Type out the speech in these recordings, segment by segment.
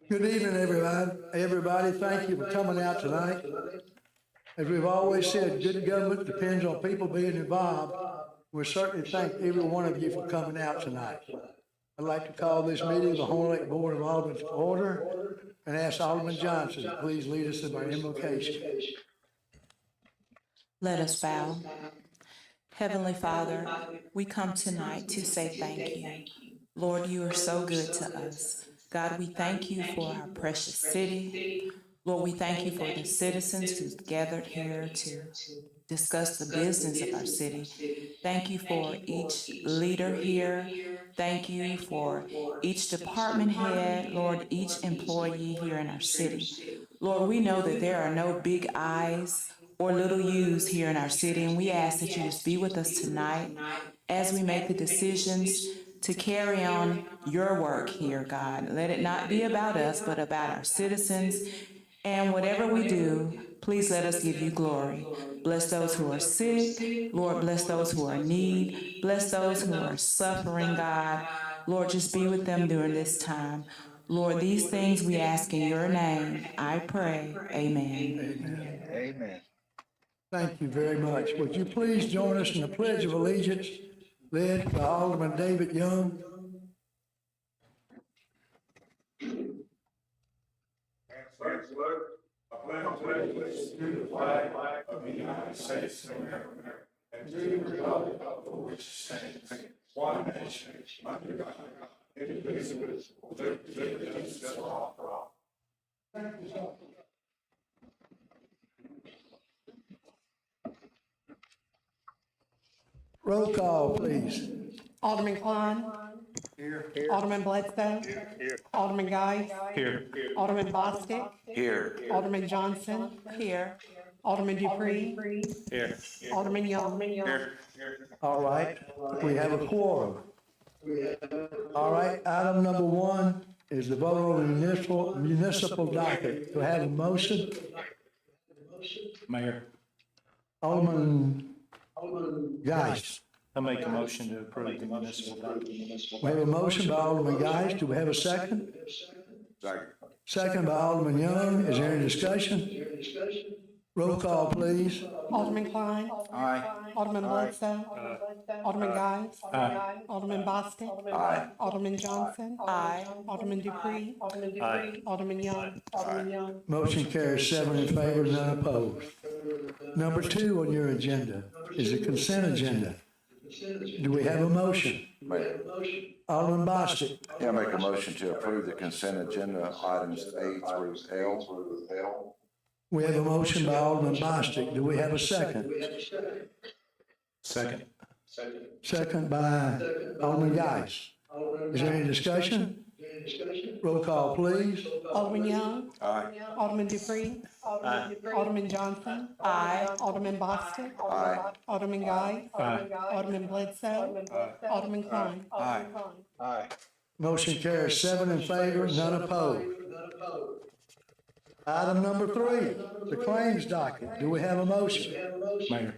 Good evening, everyone. Everybody, thank you for coming out tonight. As we've always said, good government depends on people being involved. We certainly thank every one of you for coming out tonight. I'd like to call this meeting of the Horn Lake Board of Aldermen to order and ask Alderman Johnson to please lead us in our invocation. Let us bow. Heavenly Father, we come tonight to say thank you. Lord, you are so good to us. God, we thank you for our precious city. Lord, we thank you for the citizens who've gathered here to discuss the business of our city. Thank you for each leader here. Thank you for each department head, Lord, each employee here in our city. Lord, we know that there are no big I's or little U's here in our city, and we ask that you just be with us tonight as we make the decisions to carry on your work here, God. Let it not be about us, but about our citizens. And whatever we do, please let us give you glory. Bless those who are sick. Lord, bless those who are in need. Bless those who are suffering, God. Lord, just be with them during this time. Lord, these things we ask in your name. I pray. Amen. Amen. Amen. Thank you very much. Would you please join us in the Pledge of Allegiance, led by Alderman David Young? I pledge allegiance to the flag of the United States of America and to the republic for which it stands, one nation, under God, indivisible, with liberty and justice for all. Roll call, please. Alderman Klein. Here. Alderman Bledsoe. Here. Alderman Guy. Here. Alderman Bostic. Here. Alderman Johnson. Here. Alderman Dupree. Here. Alderman Young. Here. All right, we have a quorum. All right, item number one is the vote on the municipal docket. Do I have a motion? Mayor, Alderman Geis. I make a motion to approve the municipal docket. We have a motion by Alderman Geis. Do we have a second? Second. Second by Alderman Young. Is there any discussion? Roll call, please. Alderman Klein. Aye. Alderman Bledsoe. Alderman Guy. Aye. Alderman Bostic. Aye. Alderman Johnson. Aye. Alderman Dupree. Aye. Alderman Young. Motion carries 7 in favor, none opposed. Number 2 on your agenda is the consent agenda. Do we have a motion? Mayor, Alderman Bostic. I make a motion to approve the consent agenda items A through L. We have a motion by Alderman Bostic. Do we have a second? Second. Second by Alderman Geis. Is there any discussion? Roll call, please. Alderman Young. Aye. Alderman Dupree. Alderman Johnson. Aye. Alderman Bostic. Aye. Alderman Guy. Aye. Alderman Bledsoe. Alderman Klein. Aye. Aye. Motion carries 7 in favor, none opposed. Item number 3, the claims docket. Do we have a motion? Mayor,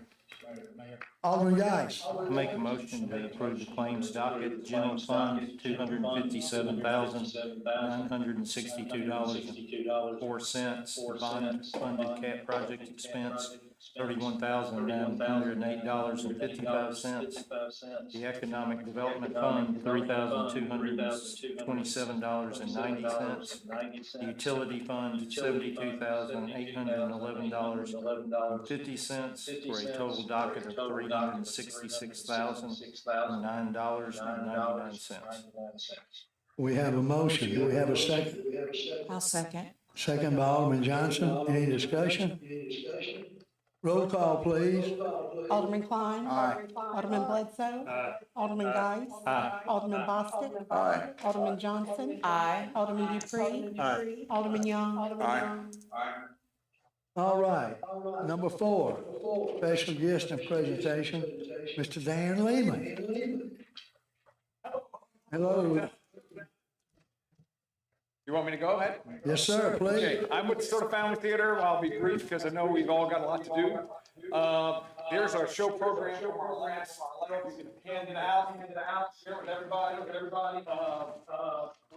Alderman Geis. I make a motion to approve the claims docket, general fund, $257,962.04. Bond funded cap project expense, $31,908.55. The economic development fund, $3,227.90. The utility fund, $72,811.50, for a total docket of $366,009.99. We have a motion. Do we have a second? I'll second. Second by Alderman Johnson. Any discussion? Roll call, please. Alderman Klein. Aye. Alderman Bledsoe. Alderman Guy. Alderman Bostic. Aye. Alderman Johnson. Aye. Alderman Dupree. Alderman Young. Aye. All right. Number 4, special guest and presentation, Mr. Dan Lehman. Hello. You want me to go ahead? Yes, sir, please. Okay, I'm with the Sort of Family Theater. I'll be brief because I know we've all got a lot to do. There's our show program from our last, I don't know if you can hand it out, share with everybody.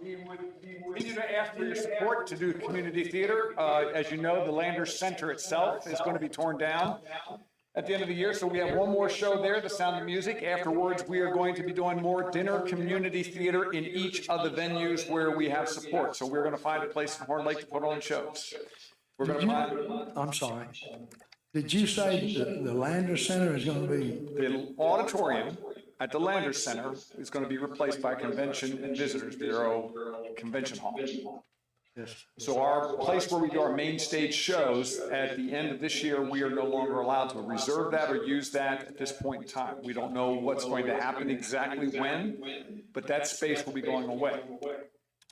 We would continue to ask for your support to do community theater. As you know, the Landers Center itself is going to be torn down at the end of the year, so we have one more show there, The Sound of Music. Afterwards, we are going to be doing more dinner community theater in each of the venues where we have support. So we're going to find a place in Horn Lake to put on shows. We're going to find... I'm sorry. Did you say the Landers Center is going to be? The auditorium at the Landers Center is going to be replaced by Convention and Visitors Bureau Convention Hall. Yes. So our place where we do our main stage shows, at the end of this year, we are no longer allowed to reserve that or use that at this point in time. We don't know what's going to happen exactly when, but that space will be going away.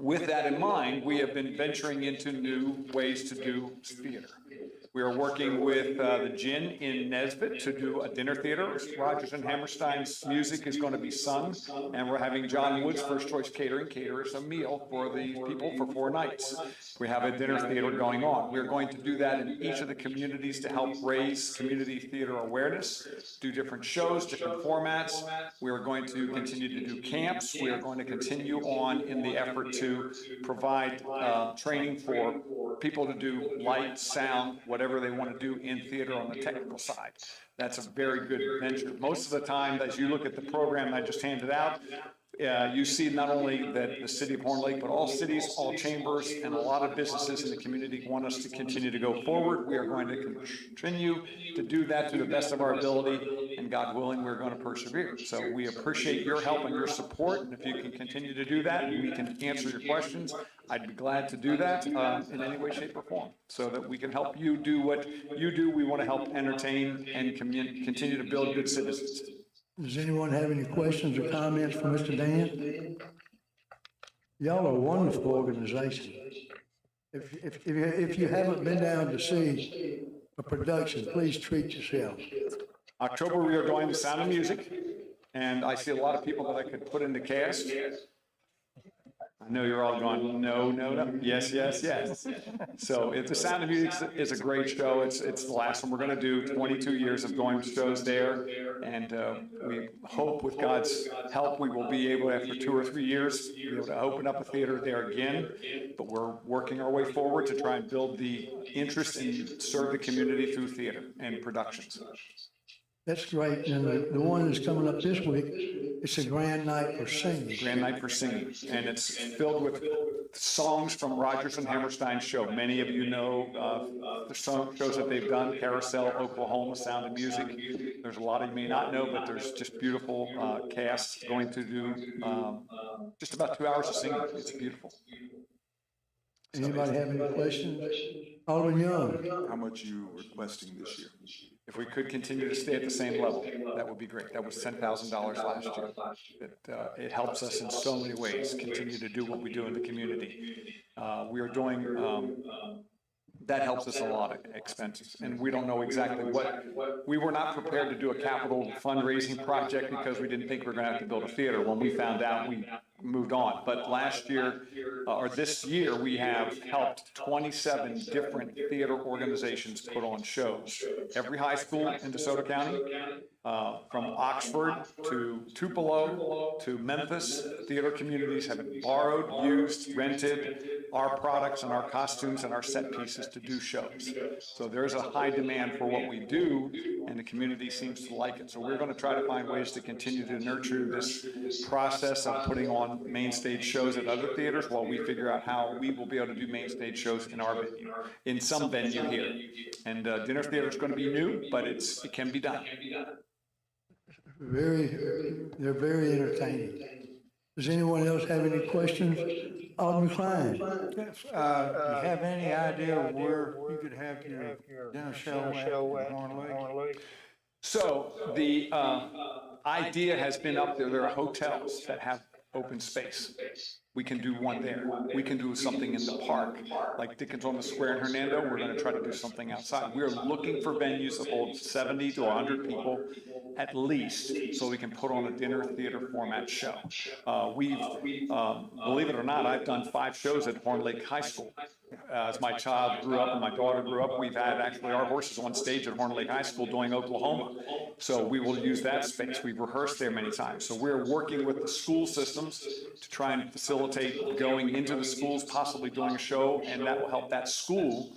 With that in mind, we have been venturing into new ways to do theater. We are working with the Gin in Nesbitt to do a dinner theater. Rodgers and Hammerstein's music is going to be sung, and we're having John Wood's First Choice Catering cater us a meal for the people for 4 nights. We have a dinner theater going on. We're going to do that in each of the communities to help raise community theater awareness, do different shows, different formats. We are going to continue to do camps. We are going to continue on in the effort to provide training for people to do light, sound, whatever they want to do in theater on the technical side. That's a very good venture. Most of the time, as you look at the program I just handed out, you see not only that the city of Horn Lake, but all cities, all chambers, and a lot of businesses in the community want us to continue to go forward. We are going to continue to do that to the best of our ability, and God willing, we're going to persevere. So we appreciate your help and your support, and if you can continue to do that, and we can answer your questions, I'd be glad to do that in any way, shape, or form, so that we can help you do what you do. We want to help entertain and continue to build good citizens. Does anyone have any questions or comments for Mr. Dan? Y'all are a wonderful organization. If you haven't been down to see a production, please treat yourself. October, we are doing The Sound of Music, and I see a lot of people that I could put into cast. I know you're all going, no, no, no, yes, yes, yes. So The Sound of Music is a great show. It's the last one we're going to do, 22 years of going to shows there. And we hope with God's help, we will be able, after 2 or 3 years, be able to open up a theater there again. But we're working our way forward to try and build the interest and serve the community through theater and productions. That's great. And the one that's coming up this week, it's a grand night for singing. Grand night for singing. And it's filled with songs from Rodgers and Hammerstein's show. Many of you know the shows that they've done, Carousel, Oklahoma, Sound of Music. There's a lot of you may not know, but there's just beautiful casts going to do just about 2 hours of singing. It's beautiful. Anybody have any questions? Alderman Young. How much are you requesting this year? If we could continue to stay at the same level, that would be great. That was $10,000 last year. It helps us in so many ways, continue to do what we do in the community. We are doing, that helps us a lot of expenses. And we don't know exactly what, we were not prepared to do a capital fundraising project because we didn't think we were going to have to build a theater. When we found out, we moved on. But last year, or this year, we have helped 27 different theater organizations put on shows. Every high school in DeSoto County, from Oxford to Tupelo to Memphis, theater communities have borrowed, used, rented our products and our costumes and our set pieces to do shows. So there's a high demand for what we do, and the community seems to like it. So we're going to try to find ways to continue to nurture this process of putting on main stage shows at other theaters while we figure out how we will be able to do main stage shows in our venue, in some venue here. And dinner theater is going to be new, but it can be done. They're very entertaining. Does anyone else have any questions? Alderman Klein. Do you have any idea where you could have your dinner show at Horn Lake? So the idea has been up there. There are hotels that have open space. we can do one there. We can do something in the park, like Dickens on the Square in Hernando. We're going to try to do something outside. We're looking for venues that hold 70 to 100 people at least, so we can put on a dinner theater format show. Believe it or not, I've done 5 shows at Horn Lake High School. As my child grew up and my daughter grew up, we've had actually our horses on stage at Horn Lake High School doing Oklahoma. So we will use that space. We've rehearsed there many times. So we're working with the school systems to try and facilitate going into the schools, possibly doing a show, and that will help that school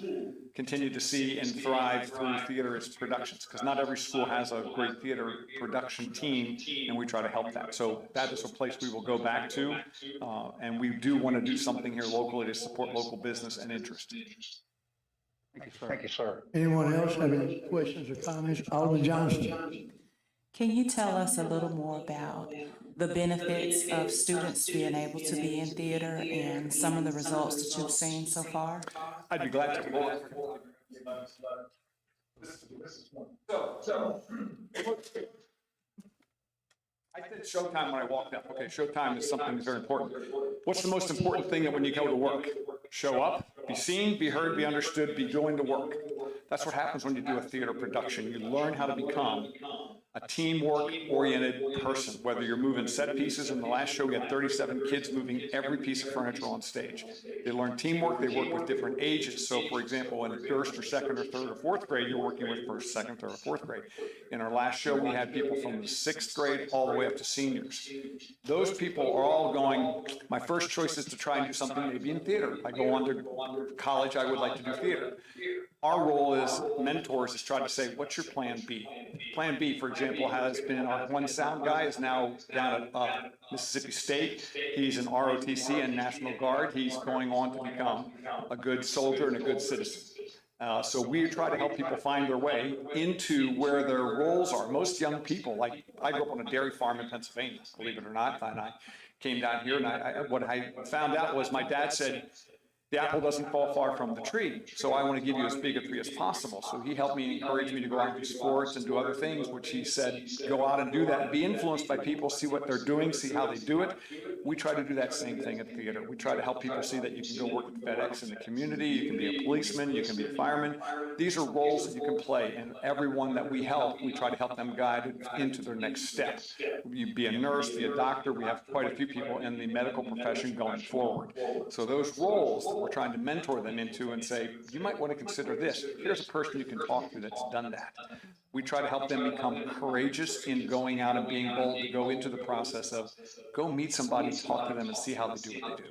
continue to see and thrive through theater as productions, because not every school has a great theater production team, and we try to help that. So that is a place we will go back to, and we do want to do something here locally to support local business and interest. Thank you, sir. Anyone else have any questions or comments? Alderman Johnson. Can you tell us a little more about the benefits of students being able to be in theater and some of the results that you've seen so far? I'd be glad to. I did Showtime when I walked up. Okay, Showtime is something very important. What's the most important thing that when you go to work? Show up, be seen, be heard, be understood, be doing the work. That's what happens when you do a theater production. You learn how to become a teamwork-oriented person, whether you're moving set pieces. In the last show, we had 37 kids moving every piece of furniture on stage. They learn teamwork. They work with different ages. So, for example, in first or second or third or fourth grade, you're working with first, second, third, or fourth grade. In our last show, we had people from the 6th grade all the way up to seniors. Those people are all going, my first choice is to try and do something maybe in theater. I go on to college, I would like to do theater. Our role as mentors is try to say, what's your plan B? Plan B, for example, has been our one sound guy is now down at Mississippi State. He's an ROTC and National Guard. He's going on to become a good soldier and a good citizen. So we try to help people find their way into where their roles are. Most young people, like I grew up on a dairy farm in Pennsylvania, believe it or not, and I came down here and what I found out was my dad said, the apple doesn't fall far from the tree, so I want to give you as big a tree as possible. So he helped me, encourage me to go out and do sports and do other things, which he said, go out and do that, be influenced by people, see what they're doing, see how they do it. We try to do that same thing at theater. We try to help people see that you can go work at FedEx in the community, you can be a policeman, you can be a fireman. These are roles that you can play, and everyone that we help, we try to help them guide into their next step. You be a nurse, be a doctor. We have quite a few people in the medical profession going forward. So those roles we're trying to mentor them into and say, you might want to consider this. Here's a person you can talk to that's done that. We try to help them become courageous in going out and being bold to go into the process of go meet somebody, talk to them, and see how they do what they do.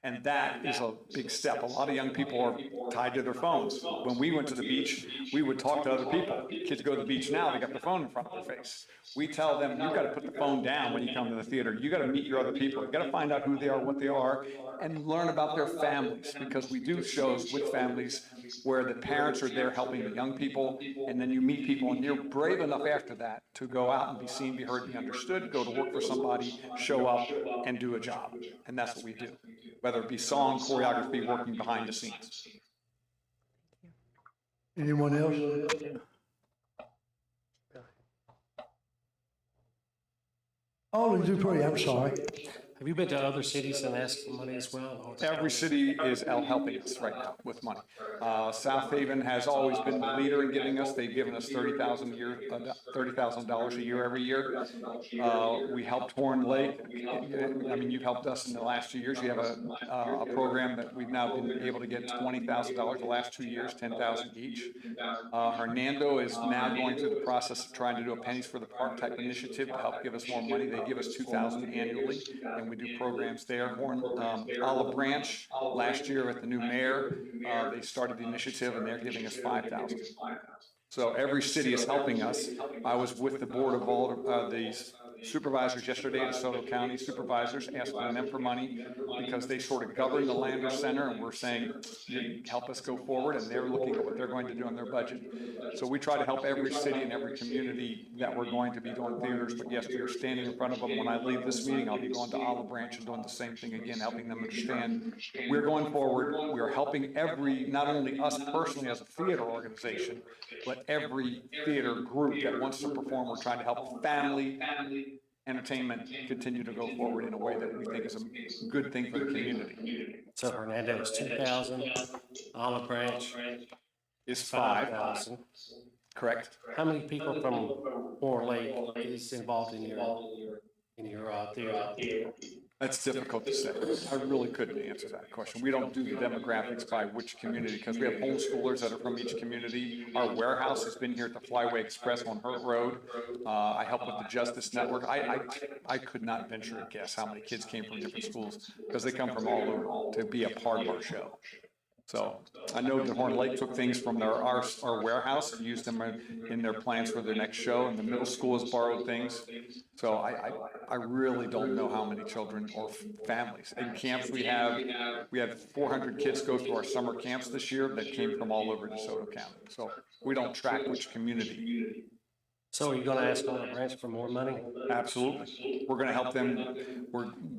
And that is a big step. A lot of young people are tied to their phones. When we went to the beach, we would talk to other people. Kids go to the beach now, they got their phone in front of their face. We tell them, you've got to put the phone down when you come to the theater. You got to meet your other people. You got to find out who they are, what they are, and learn about their families, because we do shows with families where the parents are there helping the young people, and then you meet people, and you're brave enough after that to go out and be seen, be heard, be understood, go to work for somebody, show up, and do a job. And that's what we do, whether it be song, choreography, working behind the scenes. Anyone else? Alderman Dupree, I'm sorry. Have you been to other cities and asked for money as well? Every city is helping us right now with money. South Haven has always been the leader in giving us. They've given us $30,000 a year every year. We helped Horn Lake. I mean, you've helped us in the last 2 years. You have a program that we've now been able to get $20,000 the last 2 years, $10,000 each. Hernando is now going through the process of trying to do a pennies for the park type initiative to help give us more money. They give us $2,000 annually, and we do programs there. Olive Branch, last year at the new mayor, they started the initiative and they're giving us $5,000. So every city is helping us. I was with the board of all the supervisors yesterday, the DeSoto County supervisors, asking them for money because they sort of govern the Lander Center, and we're saying, help us go forward, and they're looking at what they're going to do in their budget. So we try to help every city and every community that we're going to be doing theaters, but yes, we are standing in front of them. When I leave this meeting, I'll be going to Olive Branch and doing the same thing again, helping them understand we're going forward. We are helping not only us personally as a theater organization, but every theater group that wants to perform. We're trying to help family entertainment continue to go forward in a way that we think is a good thing for the community. So Hernando is 2,000, Olive Branch Is 5, 5,000. correct? How many people from Horn Lake is involved in your theater? That's difficult to say. I really couldn't answer that question. We don't do the demographics by which community, because we have homeschoolers that are from each community. Our warehouse has been here at the Flyway Express on Hurt Road. I help with the Justice Network. I could not venture a guess how many kids came from different schools, because they come from all over to be a part of our show. So I know that Horn Lake took things from our warehouse and used them in their plans for their next show, and the middle school has borrowed things. So I really don't know how many children or families. In camps we had 400 kids go through our summer camps this year that came from all over DeSoto County. So we don't track which community. So are you gonna ask Olive Branch for more money? Absolutely. We're gonna help them.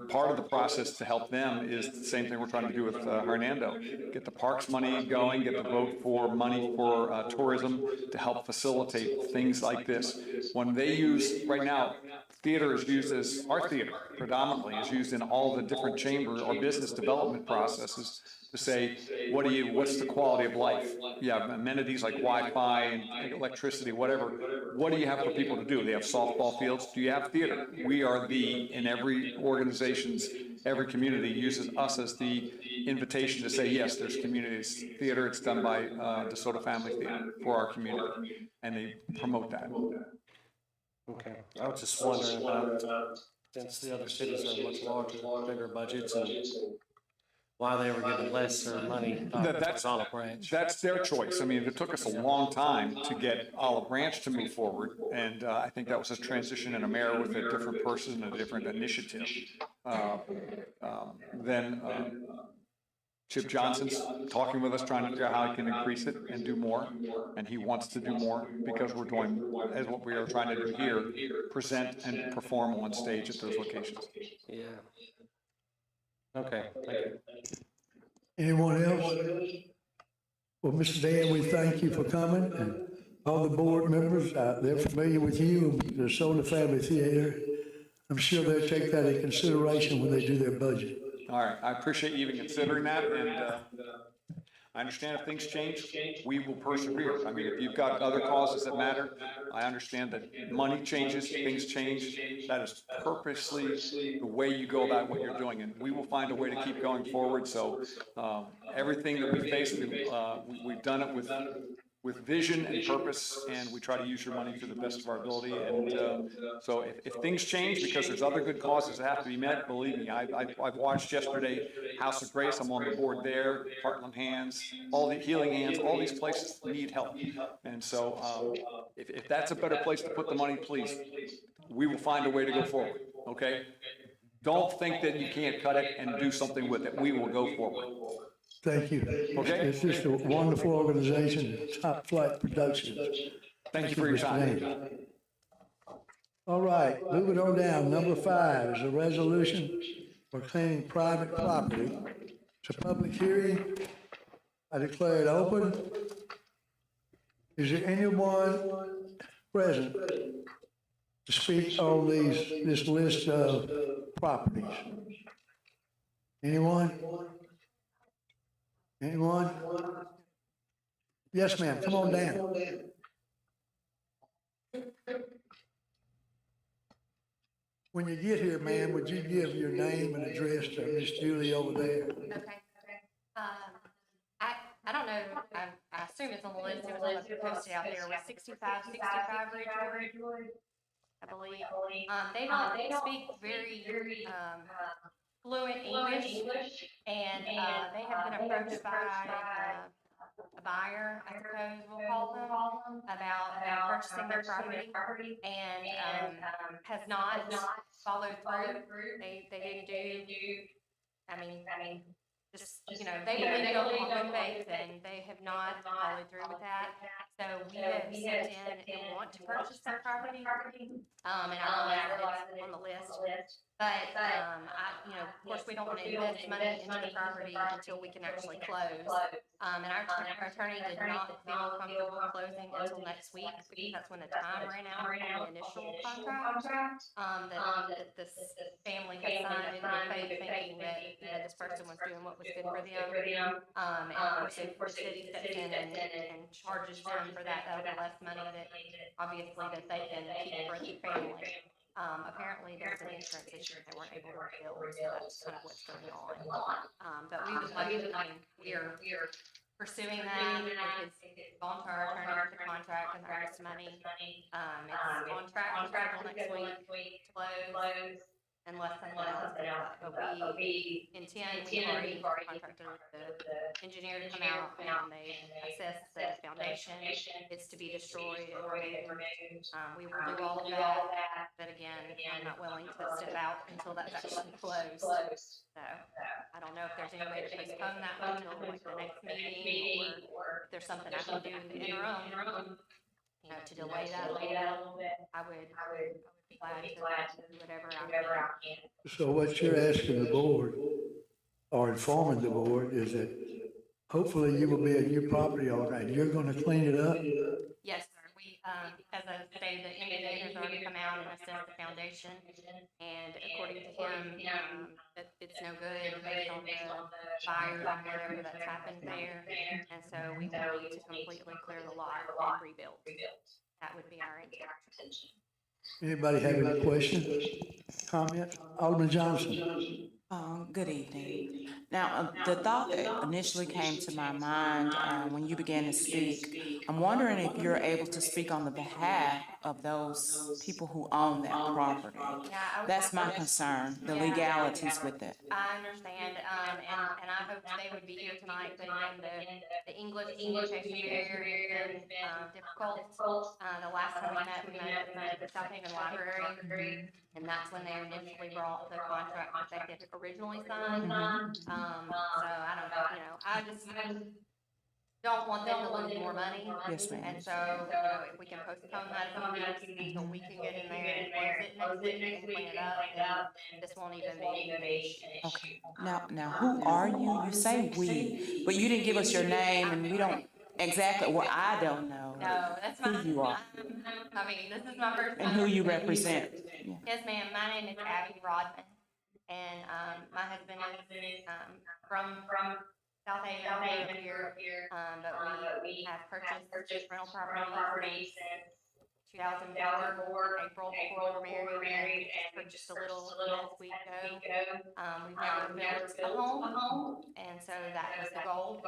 Part of the process to help them is the same thing we're trying to do with Hernando. Get the parks money going, get the vote for money for tourism to help facilitate things like this. When they use, right now, theater is used as, our theater predominantly is used in all the different chamber or business development processes to say, what's the quality of life? You have amenities like Wi-Fi and electricity, whatever. What do you have for people to do? They have softball fields. Do you have theater? We are in every organization's, every community uses us as the invitation to say, yes, there's community theater. It's done by DeSoto Family Theater for our community. And they promote that. Okay, I was just wondering about, since the other cities are much larger, bigger budgets, and why they were given lesser money. That's Olive Branch. That's their choice. I mean, it took us a long time to get Olive Branch to move forward, and I think that was a transition in a mayor with a different person, a different initiative. Then Chip Johnson's talking with us, trying to figure out how he can increase it and do more, and he wants to do more because we're doing, as what we are trying to do here, present and perform on stage at those locations. Yeah. Okay, thank you. Anyone else? Well, Mr. Dan, we thank you for coming, and all the board members, they're familiar with you, the DeSoto Family Theater. I'm sure they'll take that into consideration when they do their budget. All right, I appreciate you even considering that, and I understand if things change, we will persevere. I mean, if you've got other causes that matter, I understand that money changes, things change. That is purposely the way you go about what you're doing, and we will find a way to keep going forward. So everything that we face, we've done it with vision and purpose, and we try to use your money to the best of our ability. And so if things change because there's other good causes that have to be met, believe me, I've watched yesterday House of Grace. I'm on the board there, Heartland Hands, all the Healing Hands, all these places need help. And so if that's a better place to put the money, please, we will find a way to go forward, okay? Don't think that you can't cut it and do something with it. We will go forward. Thank you. Okay. It's just a wonderful organization, Top Flight Productions. Thank you for your time. All right, moving on down. Number 5 is a resolution proclaiming private property. It's a public hearing. I declare it open. Is there anyone present to speak on this list of properties? Anyone? Anyone? Yes, ma'am, come on down. When you get here, ma'am, would you give your name and address to Miss Julie over there? Okay. I don't know, I assume it's on the list, it was posted out there, with 6565 Ridgewood, I believe. They don't speak very, fluent English, and they have been approached by a buyer, I suppose we'll call them, about purchasing their property, and has not followed through. They didn't do, I mean, just, you know, they believe on good faith, and they have not followed through with that. So we have sent in and want to purchase their property, and I realize that it's on the list. But, of course, we don't want to invest money into the property until we can actually close. And our attorney did not feel comfortable closing until next week, because that's when the time ran out on the initial contract. That this family had signed in good faith, thinking that, this person was doing what was good for them. And of course, if the city steps in and charges them for that, that'll be less money that, obviously, that they can keep for the family. Apparently there was an insurance issue they weren't able to bill, so that's kind of what's going on. But we would like, we are pursuing that. It's gone to our attorney for the contract and earnest money. It's on track to schedule next week to close, unless something else comes up. But we intend, we've already contracted the engineer to come out, and they assess the foundation. It's to be destroyed and removed. We will do all of that, but again, I'm not willing to step out until that's actually closed. So, I don't know if there's any way to postpone that one until like the next meeting, or if there's something I can do in the interim, to delay that a little bit. I would be glad to do whatever I can. So what you're asking the board, or informing the board, is that hopefully you will be a new property owner and you're gonna clean it up? Yes, sir. We, as I stated, the engineer's already come out and assessed the foundation, and according to him, that it's no good based on the fire and whatever that's happened there. And so we will need to completely clear the lot and rebuild. That would be our intention. Anybody have any questions, comments? Alderman Johnson? Good evening. Now, the thought that initially came to my mind when you began to speak, I'm wondering if you're able to speak on the behalf of those people who own that property. That's my concern, the legalities with it. I understand, and I hope they would be here tonight, but again, the English communication barrier has been difficult. The last time we met at the South Haven Library, and that's when they initially brought the contract that they had originally signed. So I don't know, I just don't want them to lose more money. Yes, ma'am. And so, if we can postpone that until we can get in there and close it next week and clean it up, then this won't even be an issue. Okay. Now, who are you? You say we, but you didn't give us your name, and we don't exactly. Well, I don't know. No, that's who you are. I mean, this is my first time. And who you represent. Yeah. Yes, ma'am. My name is Abby Rodman, and my husband is from South Haven here. But we have purchased rental property since 2004, April, before we were married, and purchased a little last week ago. We've never built a home, and so that was the goal.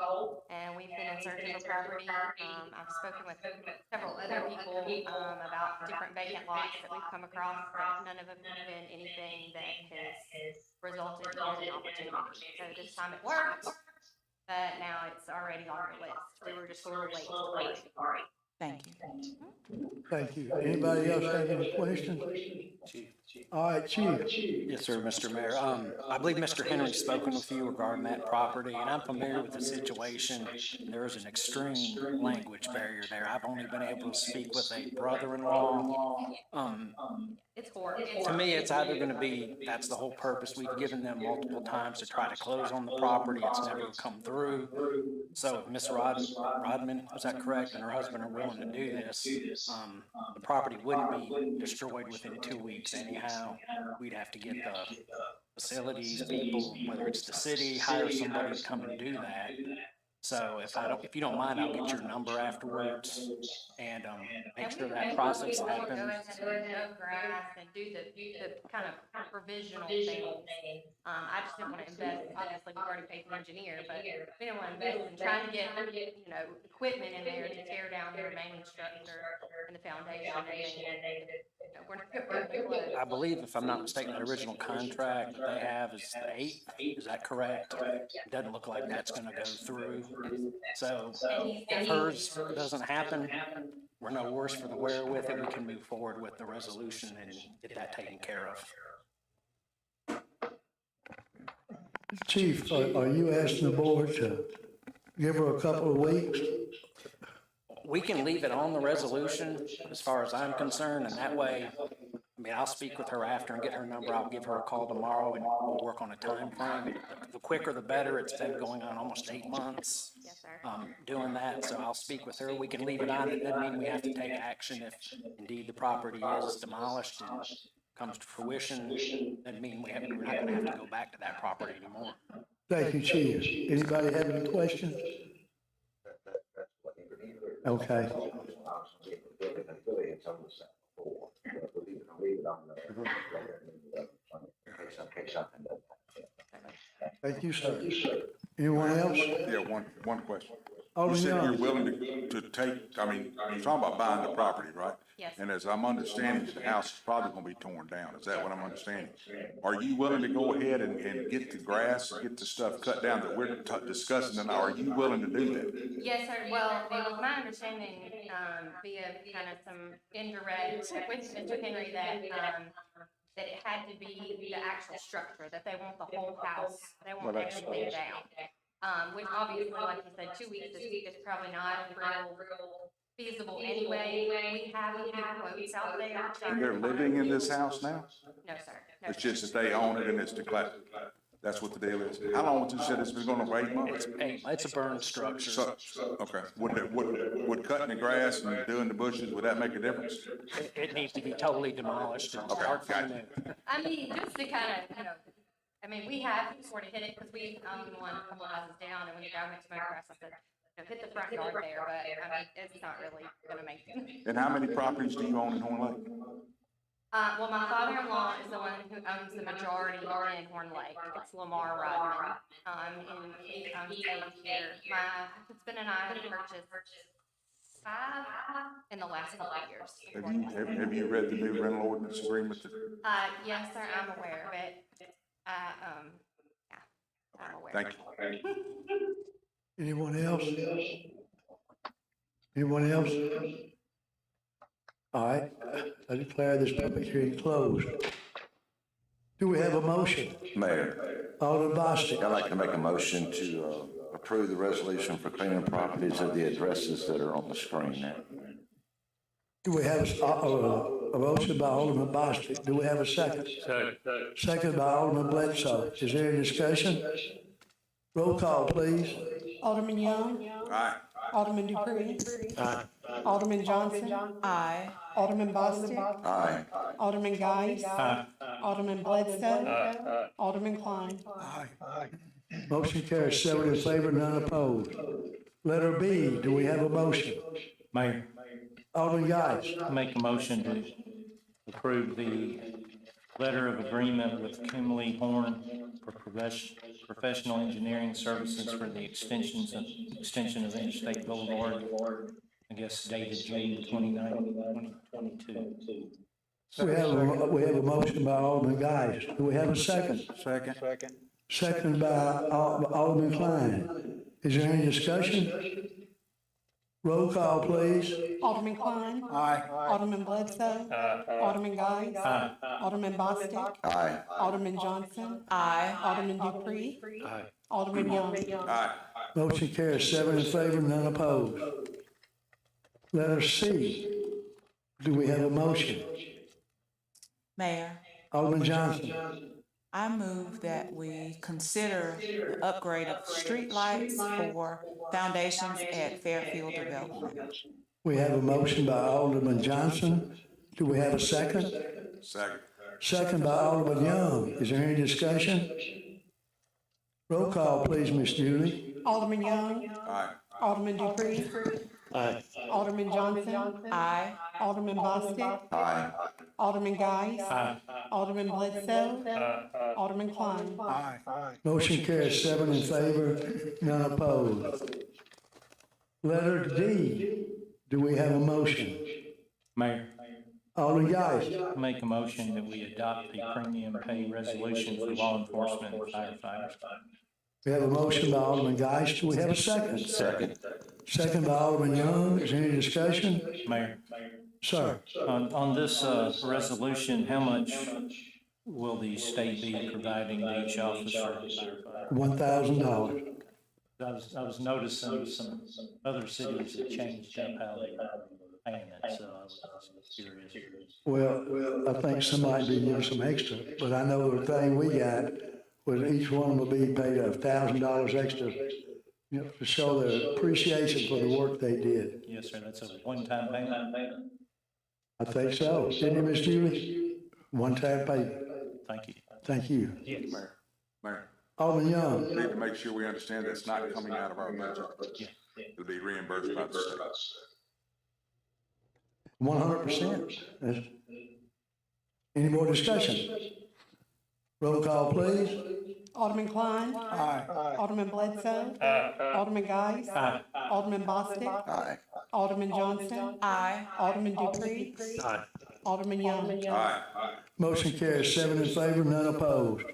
And we've been in search of a property. I've spoken with several other people about different vacant lots that we've come across, but none of them have been anything that has resulted in an opportunity. So this time it worked, but now it's already on the list. We were just a little late to the party. Thank you. Thank you. Anybody else have any questions? All right, Chief. Yes, sir, Mr. Mayor. I believe Mr. Henry's spoken with you regarding that property, and I'm familiar with the situation. There is an extreme language barrier there. I've only been able to speak with a brother-in-law. It's horrible. To me, it's either going to be, that's the whole purpose. We've given them multiple times to try to close on the property. It's never come through. So if Ms. Rodman, is that correct, and her husband are willing to do this, the property wouldn't be destroyed within 2 weeks anyhow. We'd have to get the facilities people, whether it's the city, hire somebody to come and do that. So if you don't mind, I'll get your number afterwards and make sure that process happens. Go ahead and mow grass and do the kind of provisional things. I just didn't want to invest. Obviously, we've already paid the engineer, but we didn't want to invest in trying to get equipment in there to tear down the remaining structure and the foundation. We're not going to close. I believe, if I'm not mistaken, the original contract that they have is the 8th. Is that correct? It doesn't look like that's going to go through. So if hers doesn't happen, we're no worse for the wear with it. We can move forward with the resolution and get that taken care of. Chief, are you asking the board to give her a couple of weeks? We can leave it on the resolution as far as I'm concerned, and that way, mean, I'll speak with her after and get her number. I'll give her a call tomorrow and we'll work on a time frame. The quicker the better. It's been going on almost 8 months. Yes, sir. Doing that, so I'll speak with her. We can leave it on. It doesn't mean we have to take action if indeed the property is demolished and comes to fruition. Doesn't mean we're not gonna have to go back to that property anymore. Thank you, Chief. Anybody have any questions? Okay. Thank you, sir. Anyone else? Yeah, one question. You Alderman said you're Young. willing to take, I mean, you're talking about buying the property, right? Yes. And as I'm understanding, the house is probably gonna be torn down. Is that what I'm understanding? Are you willing to go ahead and get the grass, get the stuff cut down that we're discussing tonight? Are you willing to do that? Yes, sir. Well, it was my understanding, via kind of some indirect with Mr. Henry that it had to be the actual structure, that they want the whole house, they want everything down. Which obviously, like you said, 2 weeks is probably not real feasible anyway. We have a few quotes out there. And they're living in this house now? No, sir. No, It's sir. just that they own it and it's declared, that's what the deal is? How long you said it's been going to 8 months? It's a burned structure. So, okay, would cutting the grass and doing the bushes, would that make a difference? It needs to be totally demolished and Okay, start from gotcha. new. I mean, just to kind of, I mean, we have sort of hit it because we own one a couple houses down, and when you go next to grass, I said, hit the front yard there, but I mean, it's not really gonna make it. And how many properties do you own in Horn Lake? Well, my father-in-law is the one who owns the majority in Horn Lake. It's Lamar Rodman. And he owns 8 here. My husband and I have purchased 5 in the last couple of years. Have you read the new rental ordinance agreement? Yes, sir, I'm aware of it. Yeah, I'm aware. Thank you. Anyone else? Anyone else? All right, I declare this public hearing closed. Do we have a motion? Mayor, Alderman Bostic. I'd like to make a motion to approve the resolution for cleaning properties at the addresses that are on the screen there. Do we have a motion by Alderman Bostic? Do we have a second? Second by Alderman Bledsoe. Is there any discussion? Roll call, please. Alderman Young. Aye. Alderman Dupree. Alderman Johnson. Aye. Alderman Bostic. Aye. Alderman Guice. Alderman Bledsoe. Alderman Klein. Aye. Motion carries 7 in favor, none opposed. Letter B, do we have a motion? Mayor, Alderman Guice. make a motion to approve the letter of agreement with Kimley Horn for professional engineering services for the extension of Interstate Boulevard, I guess dated June 29, 2022. We have a motion by Alderman Guice. Do we have a second? Second. Second by Alderman Klein. Is there any discussion? Roll call, please. Alderman Klein. Aye. Alderman Bledsoe. Alderman Guice. Alderman Bostic. Aye. Alderman Johnson. Aye. Alderman Dupree. Alderman Young. Aye. Motion carries 7 in favor, none opposed. Letter C, do we have a motion? Mayor, Alderman Johnson. I move that we consider the upgrade of streetlights for foundations at Fairfield Development. We have a motion by Alderman Johnson. Do we have a second? Second. Second by Alderman Young. Is there any discussion? Roll call, please, Miss Julie. Alderman Young. Aye. Alderman Dupree. Alderman Johnson. Aye. Alderman Bostic. Aye. Alderman Guice. Alderman Bledsoe. Alderman Klein. Aye. Motion carries 7 in favor, none opposed. Letter D, do we have a motion? Mayor, Alderman Guice. make a motion that we adopt the premium pay resolution for law enforcement and firefighters. We have a motion by Alderman Geist. Do we have a second? Second. Second by Alderman Young. Is there any discussion? Mayor, Sir. on this resolution, how much will the state be providing to each officer? $1,000. I was noticing some other cities that changed up how they paying it, so I was just curious. Well, I think somebody did give some extra, but I know the thing we got was each one will be paid $1,000 extra, you know, to show their appreciation for the work they did. Yes, sir, that's a one-time payment. I think so. Didn't you, Miss Julie? One-time payment. Thank you. Thank you. Yes. Mayor, Alderman Young. need to make sure we understand that's not coming out of our budget. It'll be reimbursed by the state. 100%. Any more discussion? Roll call, please. Alderman Klein. Aye. Alderman Bledsoe. Alderman Guys. Alderman Bostic. Aye. Alderman Johnson. Aye. Alderman Dupree. Alderman Young. Aye. Motion carries 7 in favor, none opposed.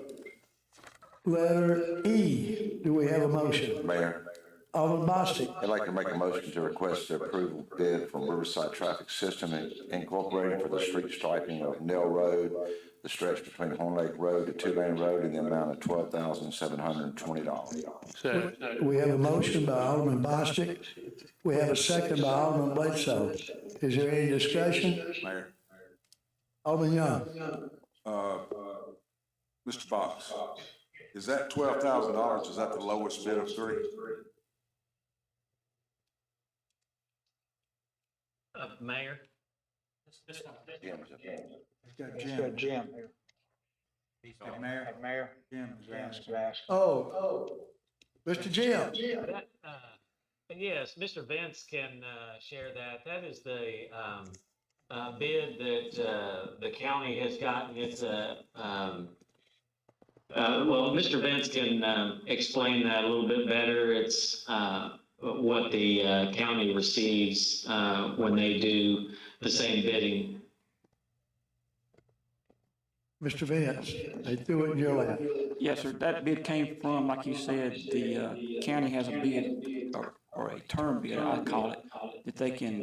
Letter E, do we have a motion? Mayor, Alderman Bostic. I'd like to make a motion to request the approval bid from Riverside Traffic System Incorporated for the street striping of Nell Road, the stretch between Horn Lake Road to Two Lane Road, in the amount of $12,720. We have a motion by Alderman Bostic. We have a second by Alderman Bledsoe. Is there any discussion? Mayor, Alderman Young. Mr. Box, is that $12,000, is that the lowest bid of three? Mayor? Got Jim. Mayor. Jim is asking. Oh, Mr. Jim. Yes, Mr. Vince can share that. That is the bid that the county has gotten. It's well, Mr. Vince can explain that a little bit better. It's what the county receives when they do the same bidding. Mr. Vince, they threw it in your lap. Yes, sir. That bid came from, like you said, the county has a bid or a term bid, I call it, that they can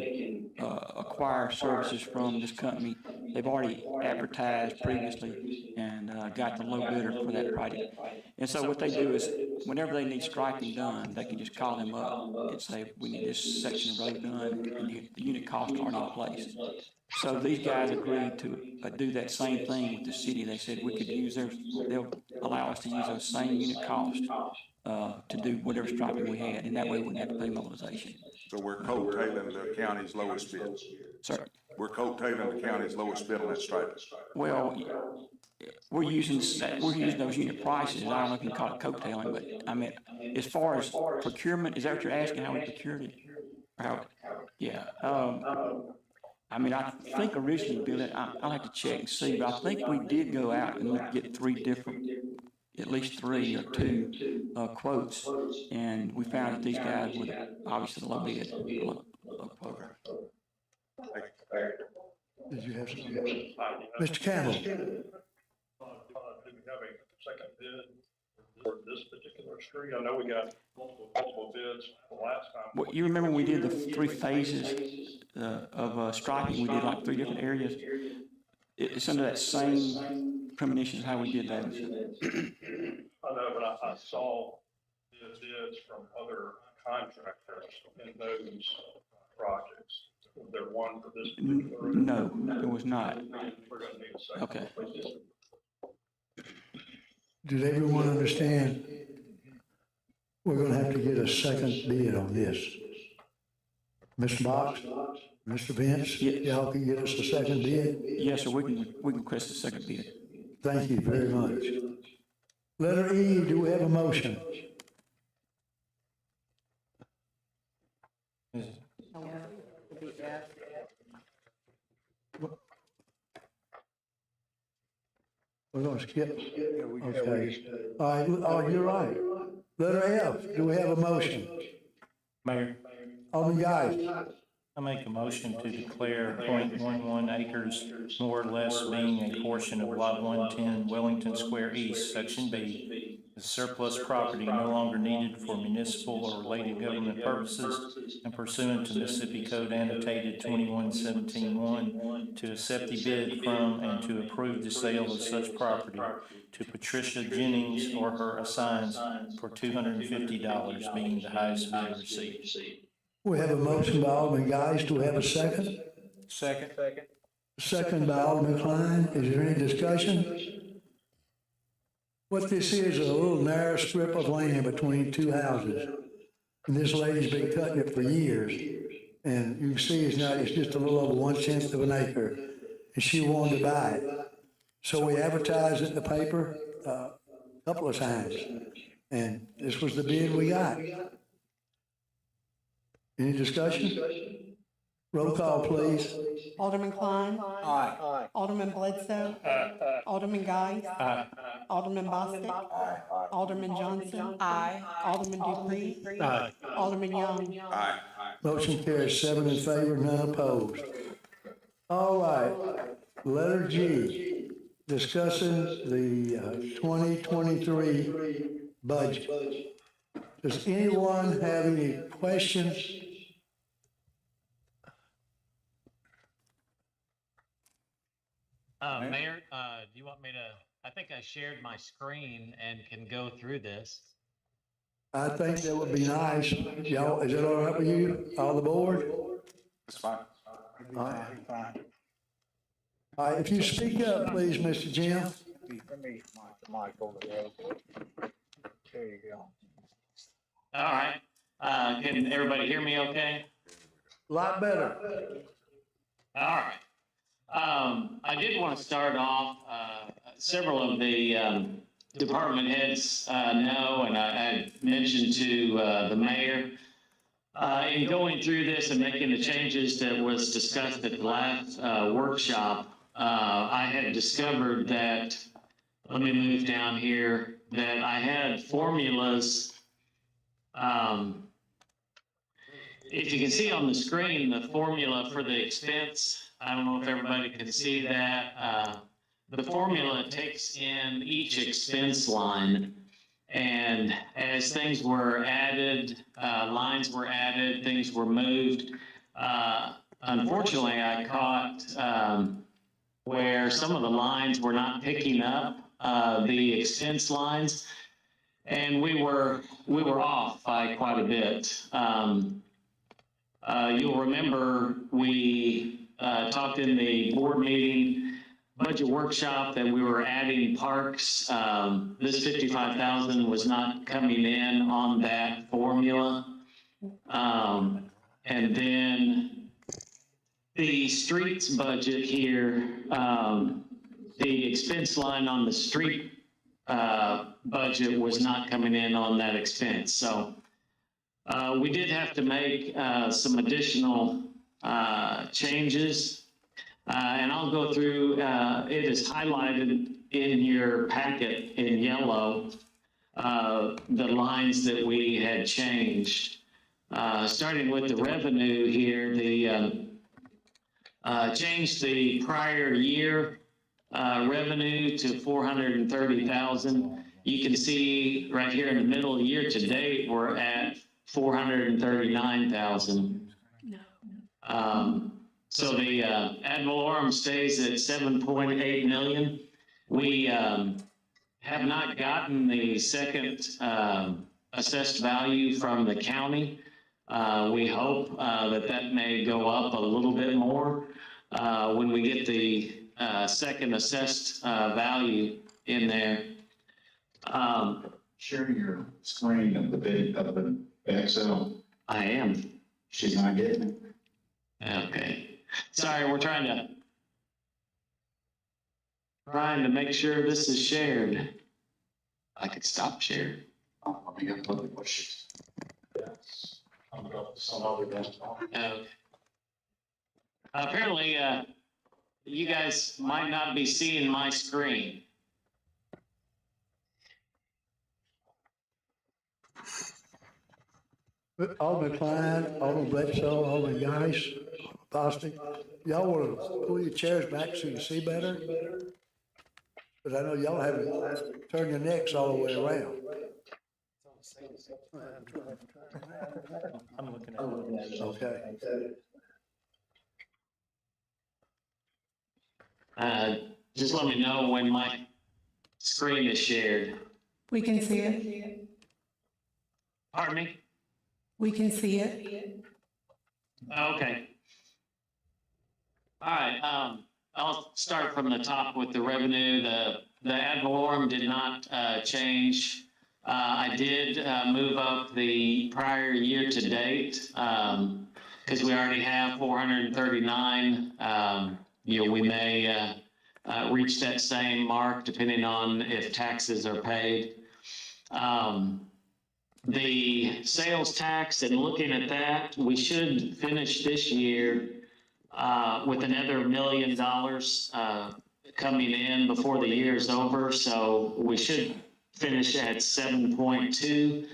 acquire services from this company. They've already advertised previously and got the low bidder for that project. And so what they do is, whenever they need striping done, they can just call them up and say, we need this section of road done, and the unit costs aren't in place. So these guys agreed to do that same thing with the city. They said we could use they'll allow us to use those same unit costs to do whatever striping we had, and that way we wouldn't have to pay mobilization. So we're coattailing the county's lowest bid. Sir? We're coattailing the county's lowest bid on that striping. Well, we're using those unit prices. I don't know if you can call it coattailing, but I mean, as far as procurement, is that what you're asking, how we procured it? Or how, yeah. I mean, I think originally, Bill, I'll have to check and see, but I think we did go out and get at least three or two quotes, and we found that these guys would obviously the low bid, low quote. Did you have something? Mr. Campbell. Do we have a second bid for this particular street? I know we got multiple bids the last time. Well, you remember we did the 3 phases of striping? We did like 3 different areas. It's under that same premonition as how we did that. I know, but I saw the bids from other contractors in those projects. Was there one for this particular? No, there was not. We're going to need a second. Okay. Did everyone understand? We're gonna have to get a second bid on this. Mr. Box, Mr. Vince, y'all can get us a second bid? Yes, sir, we can request a second bid. Thank you very much. Letter E, do we have a motion? We're gonna skip. Okay. All right, oh, you're right. Letter F, do we have a motion? Mayor? Alderman Guys. I make a motion to declare .11 acres more or less being a portion of Lot 110 Wellington Square East, Section B, as surplus property no longer needed for municipal or related government purposes, and pursuant to Mississippi Code annotated 21-17-1, to accept the bid from and to approve the sale of such property to Patricia Jennings or her assigns for $250, being the highest bid received. We have a motion by Alderman Guys. Do we have a second? Second. Second by Alderman Klein. Is there any discussion? What this is a little narrow strip of land between two houses. And this lady's been cutting it for years. And you can see it's just a little over 1/10 of an acre. And she wanted to buy it. So we advertised it in the paper a couple of times. And this was the bid we got. Any discussion? Roll call, please. Alderman Klein. Aye. Alderman Bledsoe. Alderman Guy. Alderman Bostic. Alderman Johnson. Aye. Alderman Dupree. Aye. Alderman Young. Aye. Motion carries 7 in favor, none opposed. All right, letter G, discussing the 2023 budget. Does anyone have any questions? Mayor, do you want me to, I think I shared my screen and can go through this. I think that would be nice. Y'all, is that all right with you, all the board? That's fine. All right. All right, if you speak up, please, Mr. Jim. Let me mic the mic over there. There you go. All right. Can everybody hear me okay? Lot better. All right. I did want to start off, several of the department heads know, and I mentioned to the mayor, in going through this and making the changes that was discussed at the last workshop, I had discovered that, let me move down here, that I had formulas. If you can see on the screen, the formula for the expense, I don't know if everybody can see that. The formula takes in each expense line, and as things were added, lines were added, things were moved. Unfortunately, I caught where some of the lines were not picking up the expense lines, and we were off by quite a bit. You'll remember we talked in the board meeting, budget workshop, that we were adding parks. This 55,000 was not coming in on that formula. And then the streets budget here, the expense line on the street budget was not coming in on that expense. So we did have to make some additional changes. And I'll go through, it is highlighted in your packet in yellow, the lines that we had changed. Starting with the revenue here, the changed the prior year revenue to 430,000. You can see right here in the middle, year to date, we're at 439,000. So the ad valorem stays at 7.8 million. We have not gotten the second assessed value from the county. We hope that may go up a little bit more when we get the second assessed value in there. Share your screen of the big of the Excel. I am. She's not getting it. Okay. Sorry, we're trying to make sure this is shared. I could stop share. Let me get public questions. Yes. I'm gonna go to some other guys. Okay. Apparently, you guys might not be seeing my screen. Alderman Klein, Alderman Bledsoe, Alderman Geis, Bostic, y'all want to pull your chairs back so you see better? Because I know y'all have to turn your necks all the way around. I'm looking at it. Okay. Just let me know when my screen is shared. We can see it. Pardon me? We can see it. Okay. All right, I'll start from the top with the revenue. The ad valorem did not change. I did move up the prior year to date because we already have 439. We may reach that same mark depending on if taxes are paid. The sales tax, and looking at that, we should finish this year with another $1 million coming in before the year is over. So we should finish at 7.2.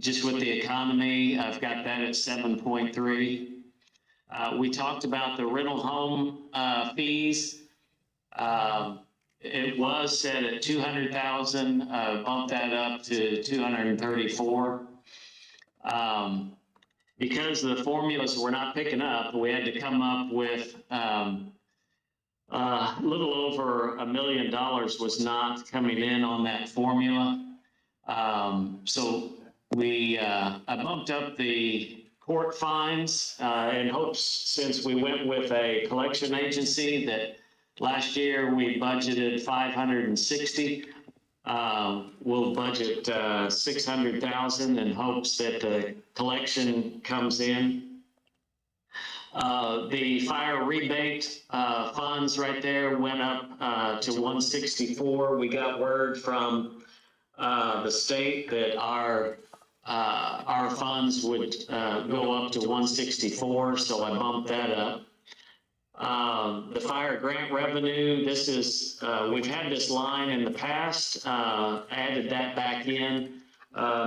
Just with the economy, I've got that at 7.3. We talked about the rental home fees. It was set at 200,000, bumped that up to 234. Because the formulas were not picking up, we had to come up with a little over $1 million was not coming in on that formula. So I bumped up the court fines in hopes, since we went with a collection agency that last year we budgeted 560. We'll budget 600,000 in hopes that the collection comes in. The fire rebate funds right there went up to 164. We got word from the state that our funds would go up to 164, so I bumped that up. The fire grant revenue, this is, we've had this line in the past, added that back in.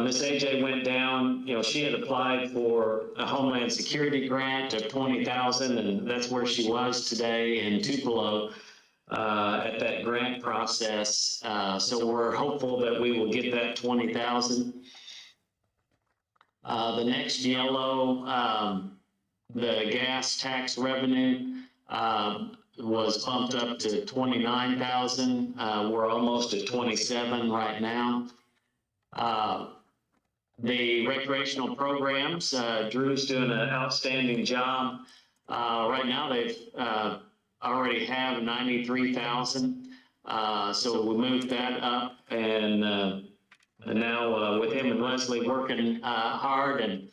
Miss AJ went down, she had applied for a Homeland Security grant of 20,000, and that's where she was today in Tupelo at that grant process. So we're hopeful that we will get that 20,000. The next yellow, the gas tax revenue, was bumped up to 29,000. We're almost at 27 right now. The recreational programs, Drew's doing an outstanding job. Right now they've already have 93,000. So we moved that up, and now with him and Leslie working hard, and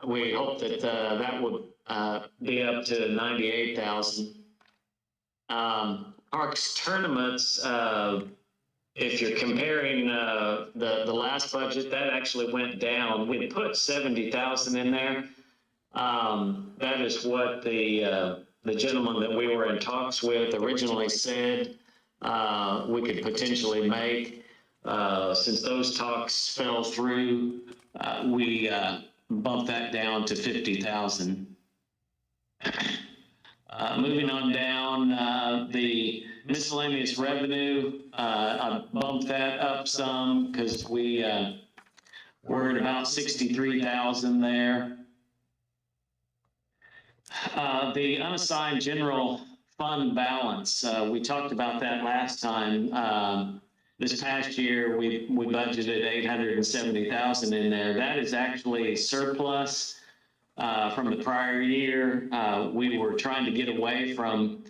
we hope that that would be up to 98,000. Parks tournaments, if you're comparing the last budget, that actually went down. We put 70,000 in there. That is what the gentleman that we were in talks with originally said we could potentially make. Since those talks fell through, we bumped that down to 50,000. Moving on down, the miscellaneous revenue, I bumped that up some because we're at about 63,000 there. The unassigned general fund balance, we talked about that last time. This past year, we budgeted 870,000 in there. That is actually surplus from the prior year. We were trying to get away from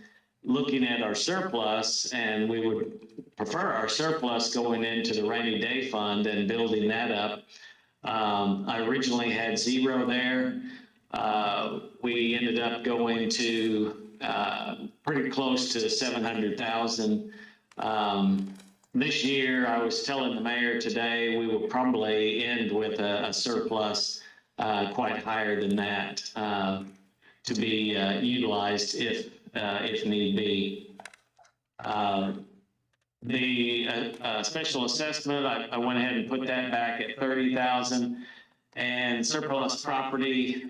looking at our surplus, and we would prefer our surplus going into the rainy day fund and building that up. I originally had 0 there. We ended up going to pretty close to 700,000. This year, I was telling the mayor today, we will probably end with a surplus quite higher than that to be utilized if need be. The special assessment, I went ahead and put that back at 30,000, and surplus property.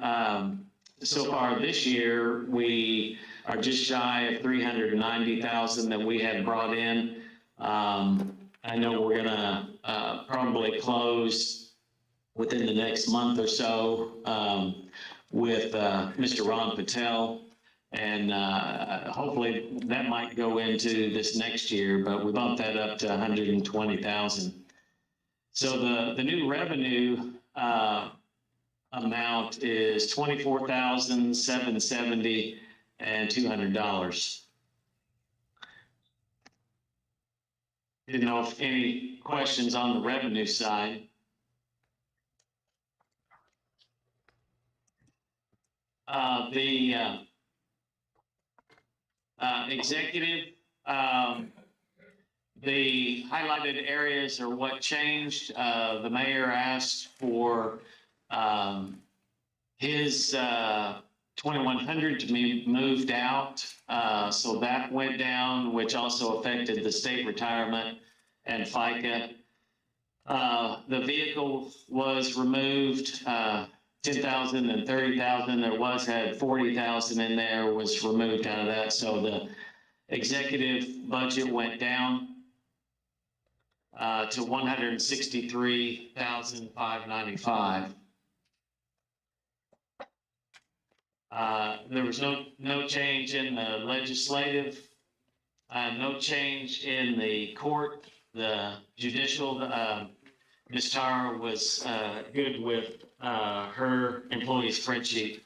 So far this year, we are just shy of 390,000 that we had brought in. I know we're gonna probably close within the next month or so with Mr. Ron Patel, and hopefully that might go into this next year, but we bumped that up to 120,000. So the new revenue amount is $24,770 and $200. Didn't know if any questions on the revenue side. The executive, the highlighted areas are what changed. The mayor asked for his 2100 to be moved out. So that went down, which also affected the state retirement and FICA. The vehicle was removed, 10,000 and 30,000. There had 40,000 in there, was removed out of that. So the executive budget went down to 163,595. There was no change in the legislative, no change in the court, the judicial. Ms. Tara was good with her employee spreadsheet.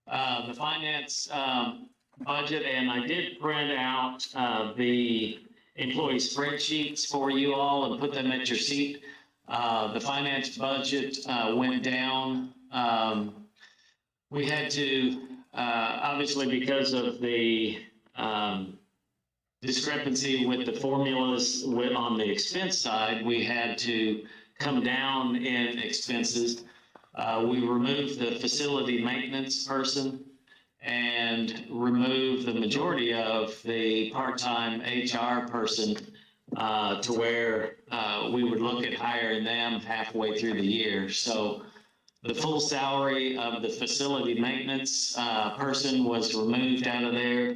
The finance budget, and I did print out the employee spreadsheets for you all and put them at your seat. The finance budget went down. We had to, obviously because of the discrepancy with the formulas on the expense side, we had to come down in expenses. We removed the facility maintenance person and removed the majority of the part-time HR person to where we would look at hiring them halfway through the year. So the full salary of the facility maintenance person was removed out of there.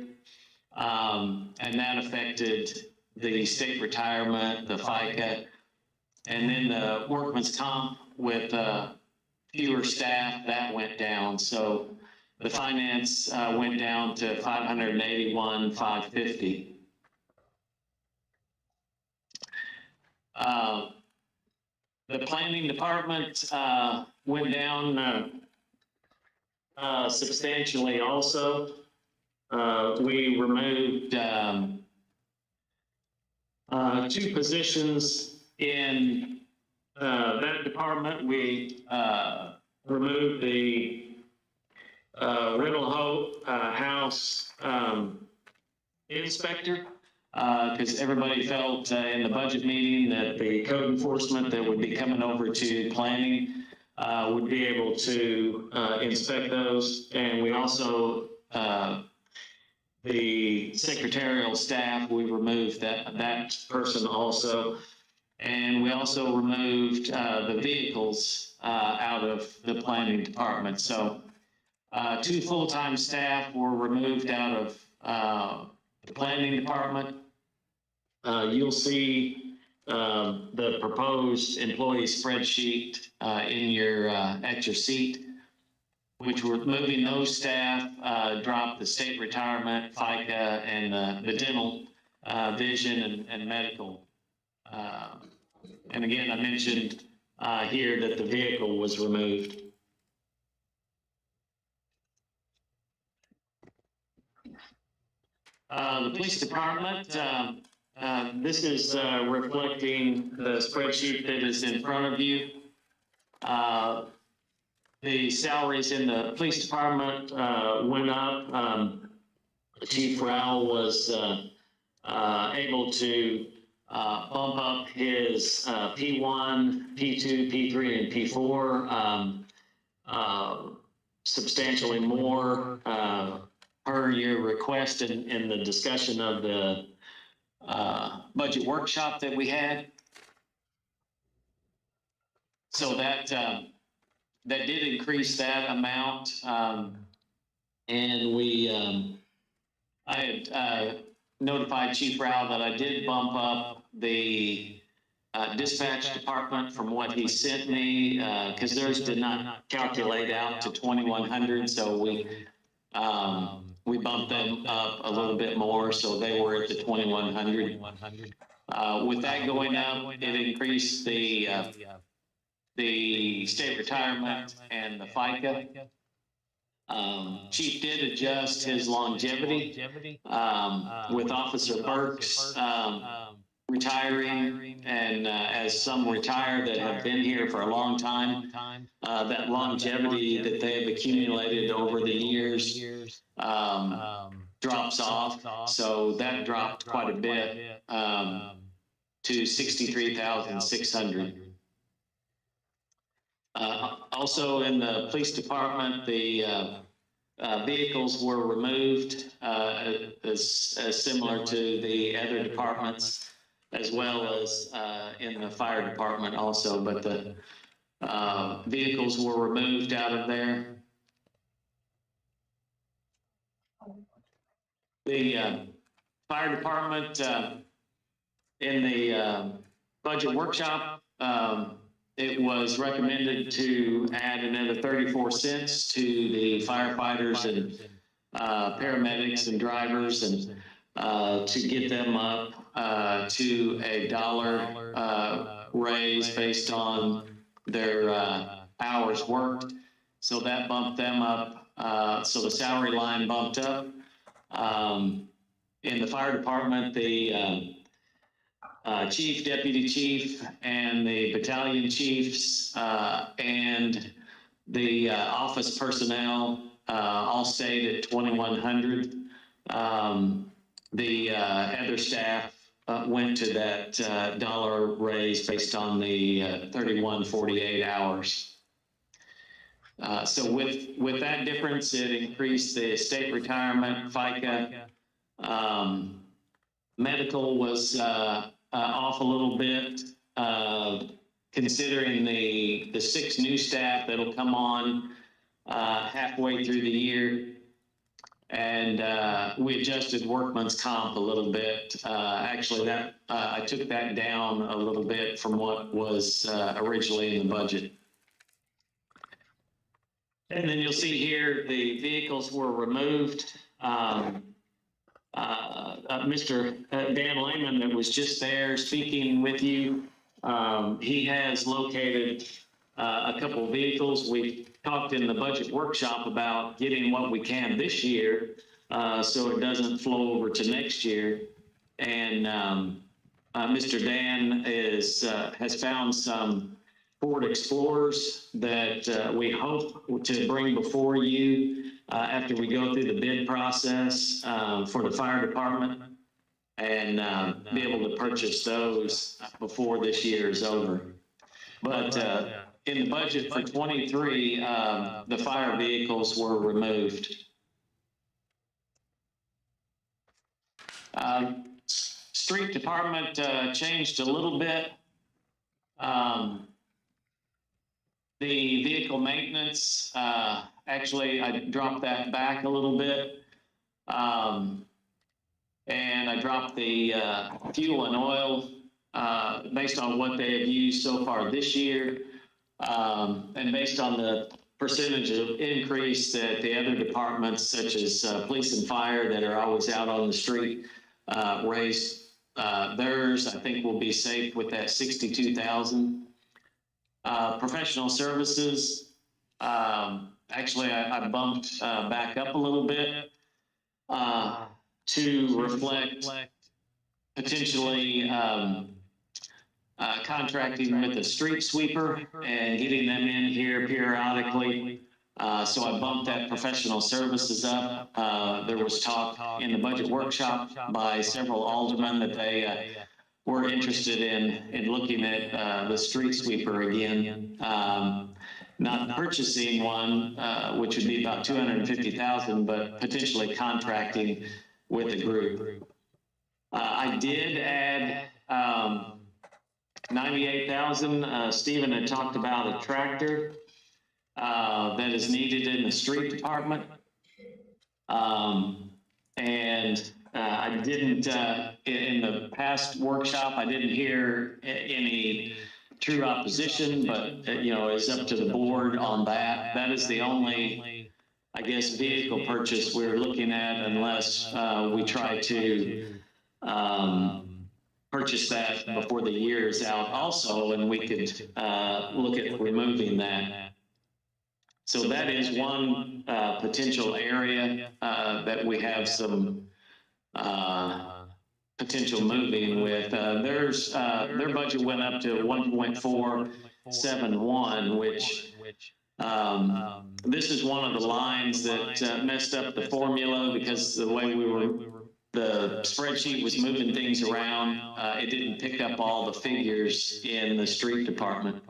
And that affected the state retirement, the FICA, and then the workman's comp with fewer staff, that went down. So the finance went down to 581,550. The planning department went down substantially also. We removed 2 positions in that department. We removed the rental house inspector because everybody felt in the budget meeting that the code enforcement that would be coming over to planning would be able to inspect those. And we also the secretarial staff, we removed that person also. And we also removed the vehicles out of the planning department. So 2 full-time staff were removed out of the planning department. You'll see the proposed employee spreadsheet in your at your seat, which we're moving those staff, drop the state retirement, FICA, and the dental, vision, and medical. And again, I mentioned here that the vehicle was removed. The police department, this is reflecting the spreadsheet that is in front of you. The salaries in the police department went up. Chief Rowell was able to bump up his P1, P2, P3, and P4 substantially more per your request in the discussion of the budget workshop that we had. So that did increase that amount, and I had notified Chief Rowell that I did bump up the dispatch department from what he sent me, because theirs did not calculate out to 2,100, so we bumped them up a little bit more, so they were at the 2,100. With that going up, it increased the the state retirement and the FICA. Chief did adjust his longevity, with Officer Burks, retiring, and, as some retire that have been here for a long time, that longevity that they have accumulated over the years, drops off. So that dropped quite a bit, to 63,600. Also in the police department, the vehicles were removed, as similar to the other departments, as well as in the fire department also, but the vehicles were removed out of there. The fire department, in the budget workshop, it was recommended to add another 34 cents to the firefighters and paramedics and drivers, and to get them up to $1 raise based on their hours worked. So that bumped them up. So the salary line bumped up. In the fire department, the chief, deputy chief, and the battalion chiefs, and the office personnel all stayed at 2,100. The other staff went to that dollar raise based on the 3148 hours. So with that difference, it increased the state retirement, FICA. Medical was off a little bit, considering the 6 new staff that'll come on halfway through the year. And we adjusted workman's comp a little bit. Actually, that I took that down a little bit from what was originally in the budget. And then you'll see here the vehicles were removed. Mr. Dan Lehman, that was just there speaking with you, he has located a couple of vehicles. We talked in the budget workshop about getting what we can this year, so it doesn't flow over to next year. And Mr. Dan has found some Ford Explorers that we hope to bring before you after we go through the bid process for the fire department, and be able to purchase those before this year is over. But in the budget for 23, the fire vehicles were removed. Street department changed a little bit. The vehicle maintenance, actually, I dropped that back a little bit. And I dropped the fuel and oil based on what they have used so far this year, and based on the percentage of increase that the other departments, such as police and fire, that are always out on the street, raised theirs. I think we'll be safe with that 62,000. Professional services, actually, I bumped back up a little bit to reflect potentially contracting with a street sweeper and getting them in here periodically. So I bumped that professional services up. There was talk in the budget workshop by several aldermen that they were interested in looking at the street sweeper again. Not purchasing one, which would be about 250,000, but potentially contracting with a group. I did add 98,000. Stephen had talked about a tractor that is needed in the street department. And I didn't, in the past workshop, I didn't hear any true opposition, but, you know, it's up to the board on that. That is the only, I guess, vehicle purchase we're looking at, unless we try to purchase purchase that before the year is out also, and we could look at removing that. So that is one potential area that we have some potential moving with. Their budget went up to 1.471, which this is one of the lines that messed up the formula because the way the spreadsheet was moving things around. It didn't pick up all the figures in the street department.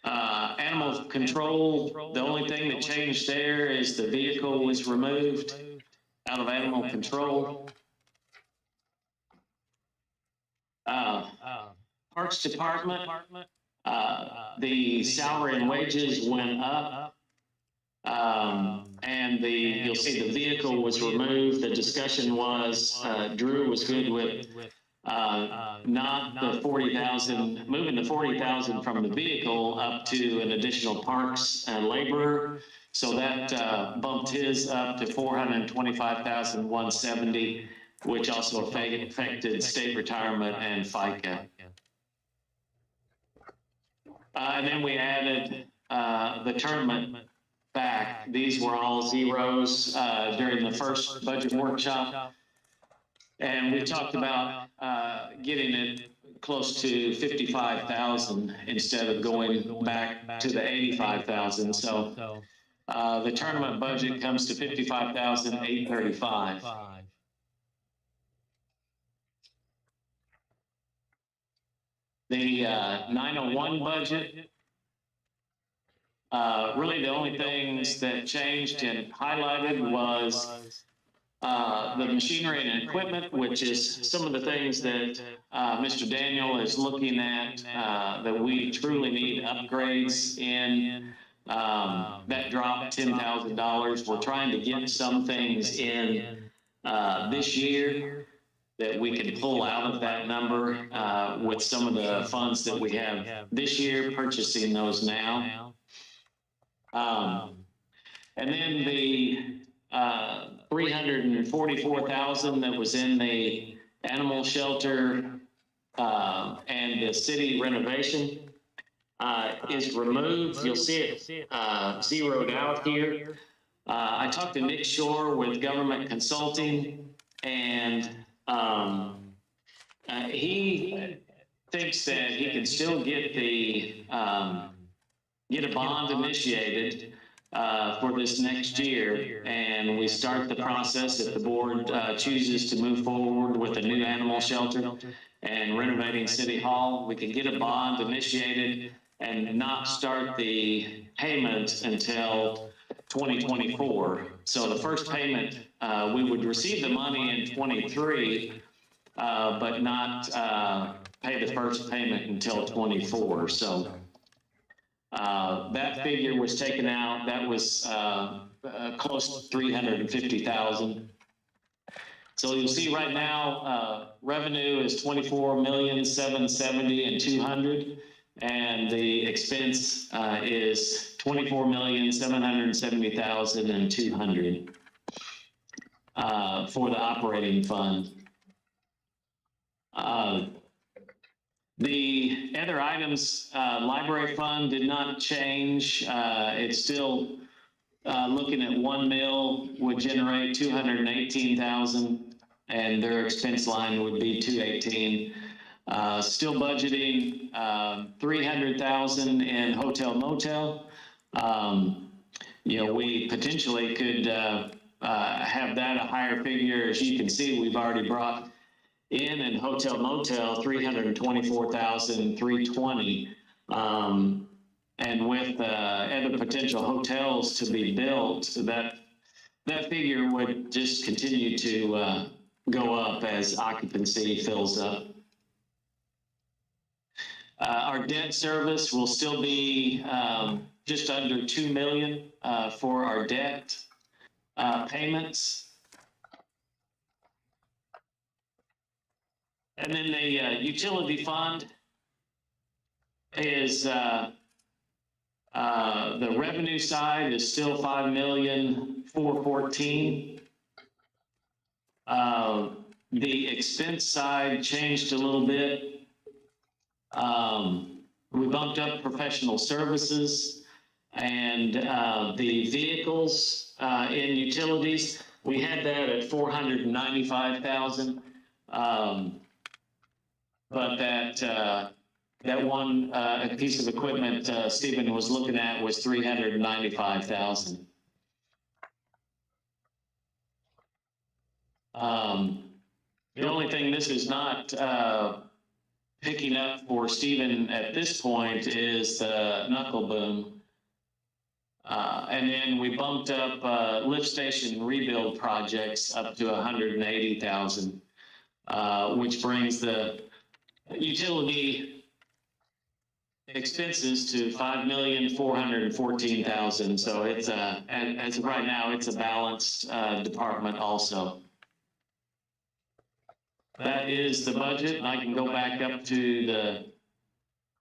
Animal control, the only thing that changed there is the vehicle was removed out of animal control. Parks department, the salary and wages went up. And you'll see the vehicle was removed. The discussion was, Drew was good with not the 40,000, moving the 40,000 from the vehicle up to an additional parks laborer. So that bumped his up to 425,170, which also affected state retirement and FICA. And then we added the tournament back. These were all zeros during the first budget workshop. And we talked about getting it close to 55,000 instead of going back to the 85,000. So the tournament budget comes to 55,835. The 901 budget, really the only things that changed and highlighted was the machinery and equipment, which is some of the things that Mr. Daniel is looking at that we truly need upgrades in. That dropped $10,000. We're trying to get some things in this year that we can pull out of that number with some of the funds that we have this year, purchasing those now. And then the 344,000 that was in the animal shelter and the city renovation is removed. You'll see it zeroed out here. I talked to Nick Shore with Government Consulting, and he thinks that he can still get the get a bond initiated for this next year, and we start the process if the board chooses to move forward with a new animal shelter and renovating City Hall. We can get a bond initiated and not start the payments until 2024. So the first payment, we would receive the money in 23, but not pay the first payment until 24. So that figure was taken out. That was close to 350,000. So you'll see right now, revenue is 24,770,200, and the expense is 24,770,200 for the operating fund. The other items, library fund did not change. It's still looking at 1 mil would generate 218,000, and their expense line would be 218. Still budgeting 300,000 in hotel motel. We potentially could have that a higher figure. As you can see, we've already brought in hotel motel 324,320, and with other potential hotels to be built, that figure would just continue to go up as occupancy fills up. Our debt service will still be just under 2 million for our debt payments. And then the utility fund is the revenue side is still 5,414,000. The expense side changed a little bit. We bumped up professional services and the vehicles in utilities. We had that at 495,000. But that one piece of equipment Stephen was looking at was 395,000. The only thing this is not picking up for Stephen at this point is the knuckle boom. And then we bumped up lift station rebuild projects up to 180,000, which brings the utility expenses to 5,414,000. So it's as of right now, it's a balanced department also. That is the budget, and I can go back up to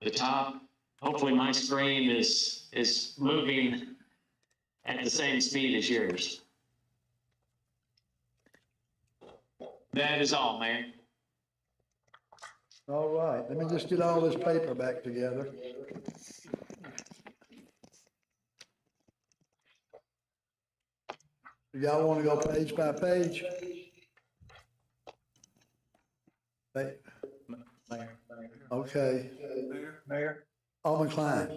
the top. Hopefully my screen is moving at the same speed as yours. That is all, Mayor. All right, let me just get all this paper back together. Y'all want to go page by page? Mayor. Okay. Mayor? Alderman Klein.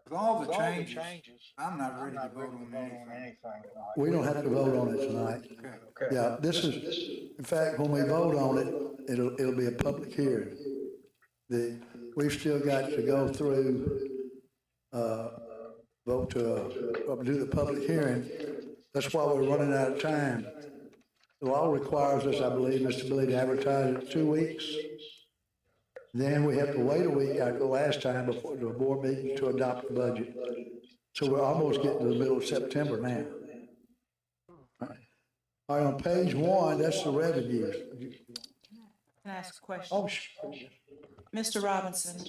With all the changes, I'm not ready to vote on anything. We don't have to vote on it tonight. Okay. Yeah, this is, in fact, when we vote on it, it'll be a public hearing. We've still got to go through, vote to do the public hearing. That's why we're running out of time. The law requires us, I believe, Mr. Billy, to advertise it 2 weeks. Then we have to wait a week after the last time before the board meeting to adopt the budget. So we're almost getting to the middle of September now. All right, on page 1, that's the revenues. Can I ask a question? Oh, sure. Mr. Robinson,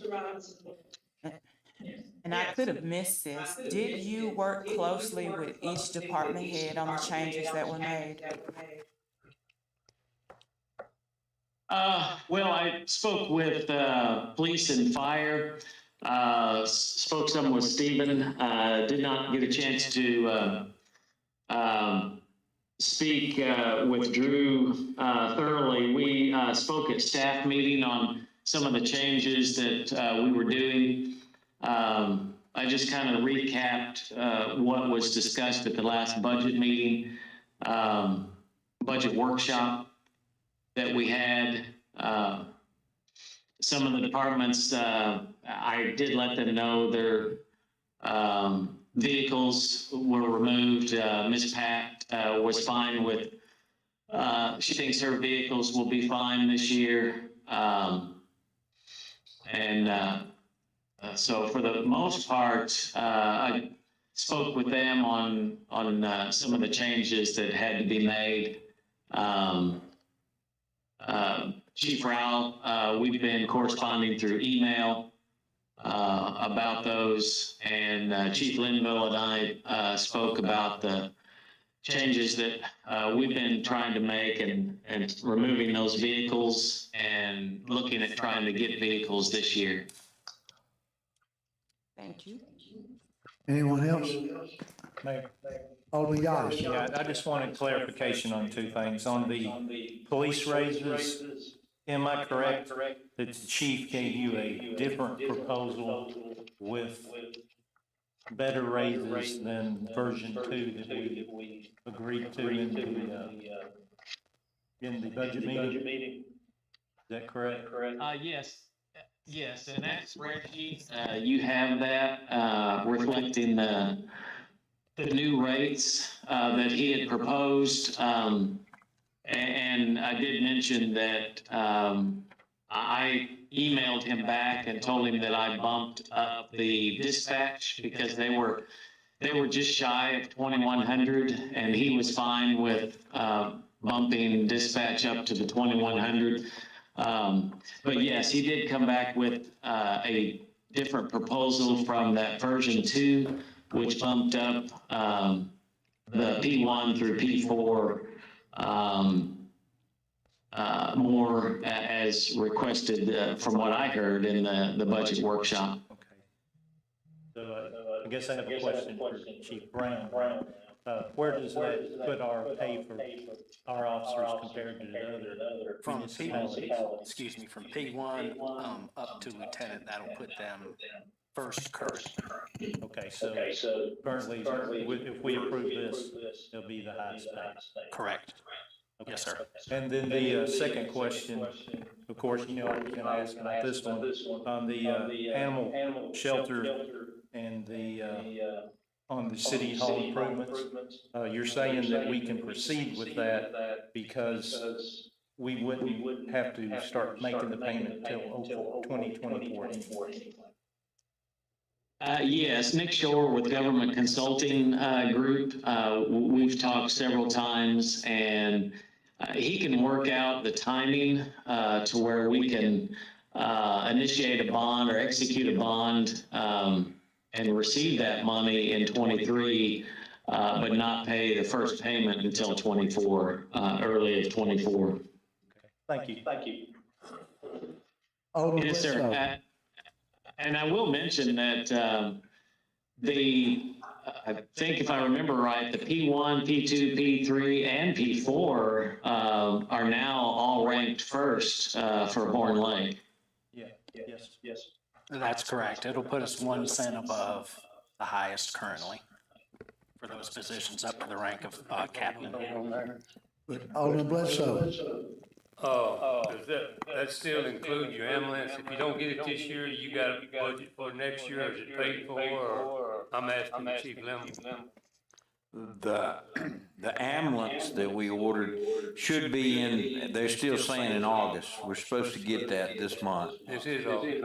and I could have missed this, did you work closely with each department head on the changes that were made? Well, I spoke with police and fire, spoke some with Stephen, did not get a chance to speak with Drew thoroughly. We spoke at staff meeting on some of the changes that we were doing. I just kind of recapped what was discussed at the last budget meeting, budget workshop that we had. Some of the departments, I did let them know their vehicles were removed. Ms. Pat was fine with, she thinks her vehicles will be fine this year. So for the most part, I spoke with them on some of the changes that had to be made. Chief Rao, we've been corresponding through email about those, and Chief Linville and I spoke about the changes that we've been trying to make and removing those vehicles and looking at trying to get vehicles this year. Thank you. Anyone else? Mayor. Alderman Gottis. Yeah, I just wanted clarification on 2 things. On the police raises, am I correct that the chief gave you a different proposal with better raises than version 2 that we agreed to in the budget meeting? Is that correct? Yes, in that spreadsheet, you have that reflecting the new rates that he had proposed. And I did mention that I emailed him back and told him that I bumped up the dispatch because they were just shy of 2,100, and he was fine with bumping dispatch up to the 2,100. But yes, he did come back with a different proposal from that version 2, which bumped up the P1 through P4 more as requested, from what I heard in the budget workshop. Okay. So I guess I have a question for Chief Brown. Where does that put our pay for our officers compared to the other From municipalities? excuse me, from P1, up to lieutenant, that'll put them first current. Okay, so currently, if we approve this, it'll be the highest pay. Correct. Okay. Yes, sir. And then the second question, of course, you know, I was gonna ask about this one, on the animal shelter and on the city hall improvements. You're saying that we can proceed with that because we wouldn't have to start making the payment until 2024. Yes, Nick Shore with Government Consulting Group. We've talked several times, and he can work out the timing to where we can initiate a bond or execute a bond and receive that money in 23, but not pay the first payment until 24, early of 24. Okay. Thank you. Yes, sir. And I will mention that I think if I remember right, the P1, P2, P3, and P4 are now all ranked first for Horn Lake. Yeah, yes. That's correct. It'll put us 1 cent above the highest currently for those positions up to the rank of captain. But Alderman Bledsoe. Does that still include your ambulance? If you don't get it this year, you got a budget for next year, is it paid for, or I'm asking Chief Lemon? The ambulance that we ordered should be in, they're still saying in August. We're supposed to get that this month. This is August.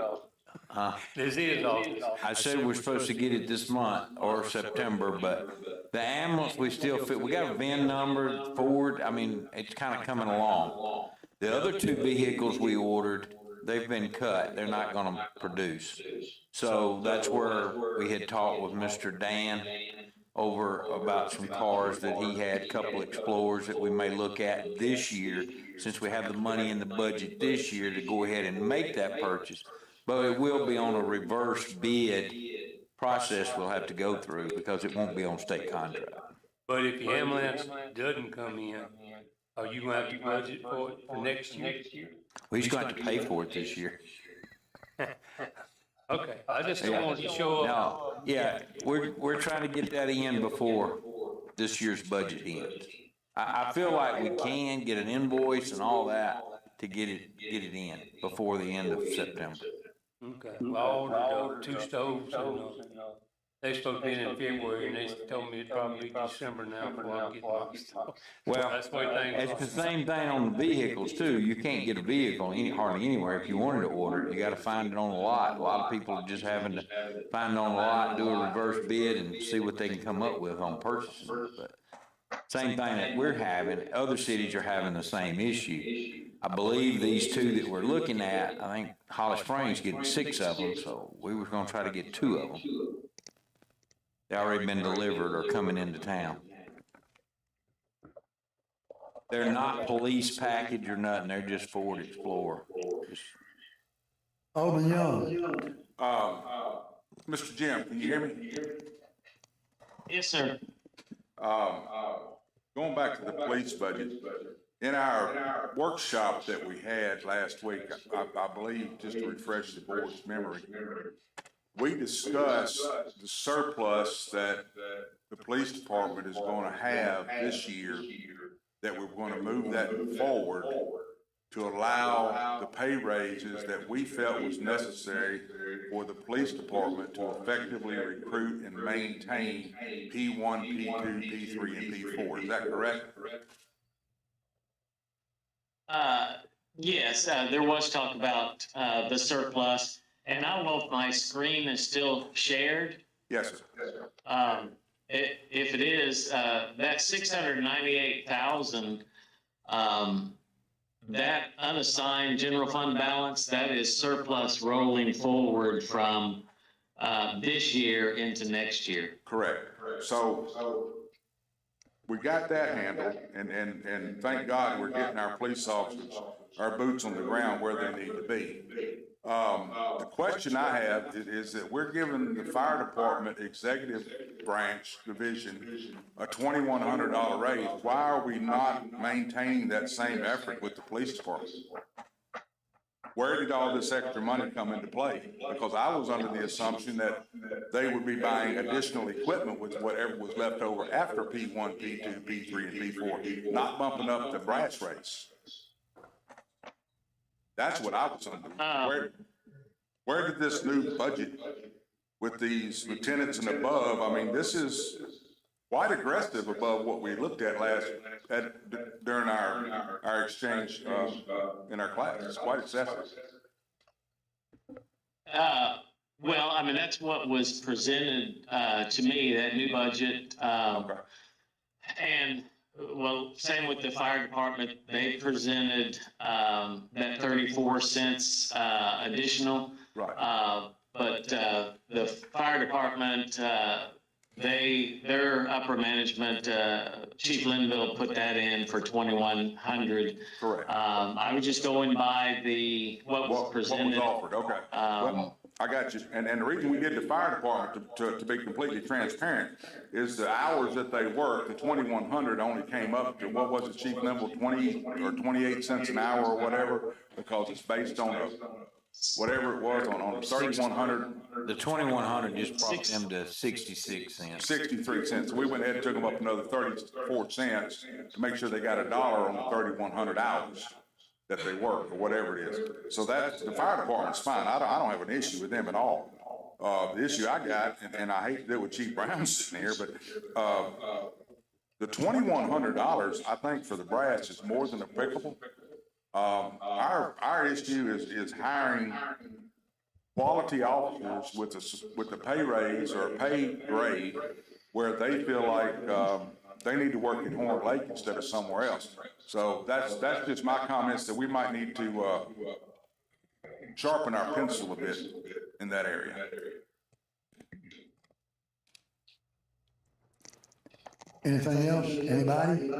This is August. I said we're supposed to get it this month or September, but the ambulance, we still fit, we got a VIN number, Ford, I mean, it's kind of coming along. The other 2 vehicles we ordered, they've been cut. They're not going to produce. So that's where we had talked with Mr. Dan over about some cars that he had, a couple Explorers that we may look at this year, since we have the money in the budget this year to go ahead and make that purchase. But it will be on a reverse bid process we'll have to go through because it won't be on state contract. But if your ambulance doesn't come in, are you going to have to budget for it for next year? Well, he's going to pay for it this year. Okay, I just don't want you to show up. No, yeah, we're trying to get that in before this year's budget ends. I feel like we can get an invoice and all that to get it in before the end of September. Okay, well, I ordered 2 stoves and they're supposed to be in February, and they told me it'd probably be December now before I get my stuff. Well, That's the way things it's the same thing on the vehicles too. You can't get a vehicle hardly anywhere. If you wanted to order it, you gotta find it on the lot. A lot of people are just having to find it on the lot, do a reverse bid and see what they can come up with on purchasing. But same thing that we're having, other cities are having the same issue. I believe these 2 that we're looking at, I think Holly Springs getting 6 of them, so we were gonna try to get 2 of them. They already been delivered or coming into town. They're not police package or nothing, they're just Ford Explorer. Alderman Young. Mr. Jim, can you hear me? Yes, sir. Going back to the police budget, in our workshop that we had last week, I believe, just to refresh the board's memory, we discussed the surplus that the police department is going to have this year, that we're going to move that forward to allow the pay raises that we felt was necessary for the police department to effectively recruit and maintain P1, P2, P3, and P4. Is that correct? Yes, there was talk about the surplus, and I don't know if my screen is still shared. Yes, sir. If it is, that 698,000, that unassigned general fund balance, that is surplus rolling forward from this year into next year. Correct. So we got that handled, and thank God we're getting our police officers, our boots on the ground where they need to be. The question I have is that we're giving the fire department executive branch division a $2,100 raise. Why are we not maintaining that same effort with the police department? Where did all this extra money come into play? Because I was under the assumption that they would be buying additional equipment with whatever was left over after P1, P2, P3, and P4, not bumping up the brass rates. That's what I was under. Where did this new budget with these lieutenants and above, I mean, this is quite aggressive above what we looked at during our exchange in our class. It's quite excessive. Well, I mean, that's what was presented to me, that new budget. And well, same with the fire department. They presented that 34 cents additional. Right. But the fire department, their upper management, Chief Linville put that in for 2,100. Correct. I was just going by what was presented. What was offered, okay. Well, I got you. And the reason we did the fire department, to be completely transparent, is the hours that they worked, the 2,100 only came up to, what was it, Chief Linville, 20 or 28 cents an hour or whatever, because it's based on whatever it was on 3,100. The 2,100 just brought them to 66 cents. 63 cents. So we went ahead and took them up another 34 cents to make sure they got $1 on the 3,100 hours that they work or whatever it is. So that's, the fire department's fine. I don't have an issue with them at all. The issue I got, and I hate to do it with Chief Brown sitting here, but the $2,100, I think for the brass is more than applicable. Our issue is hiring quality officers with a pay raise or a pay grade where they feel like they need to work in Horn Lake instead of somewhere else. So that's just my comments, that we might need to sharpen our pencil a bit in that area. Anything else? Anybody?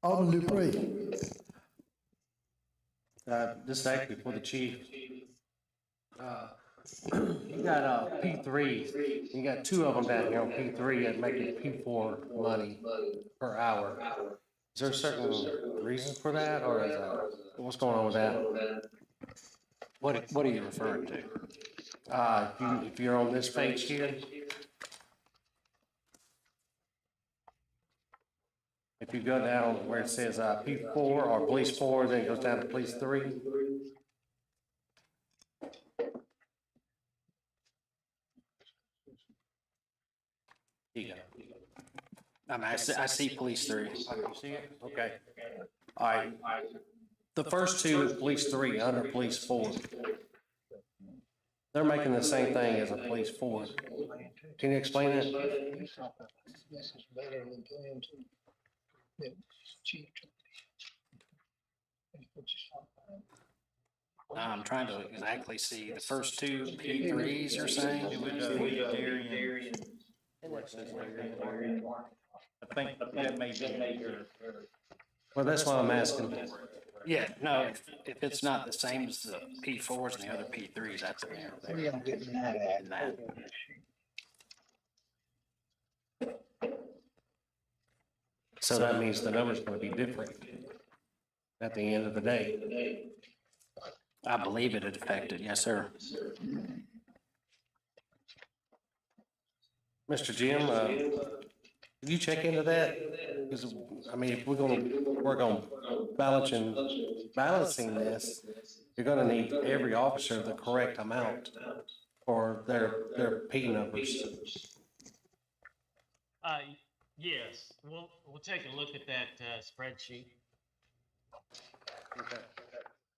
Alderman Dupree. This is actually for the chief. You got P3, you got two of them down here on P3 that make it P4 money per hour. Is there certain reasons for that, or is what's going on with that? What are you referring to? If you're on this page here, if you go down where it says P4 or police 4, then it goes down to police 3. Here you go. I mean, I see police 3. You see it? Okay. All right. The first two is police 3 under police 4. They're making the same thing as a police 4. Can you explain that? This is better than plan two. I'm trying to exactly see the first two P3s you're saying? I think that may be your. Well, that's why I'm asking. Yeah, no, if it's not the same as the P4s and the other P3s, that's in there. We don't get that. So that means the number's gonna be different at the end of the day. I believe it affected, yes, sir. Mr. Jim, did you check into that? Because, I mean, if we're gonna work on balancing this, you're gonna need every officer the correct amount for their P numbers. Yes, we'll take a look at that spreadsheet. Okay.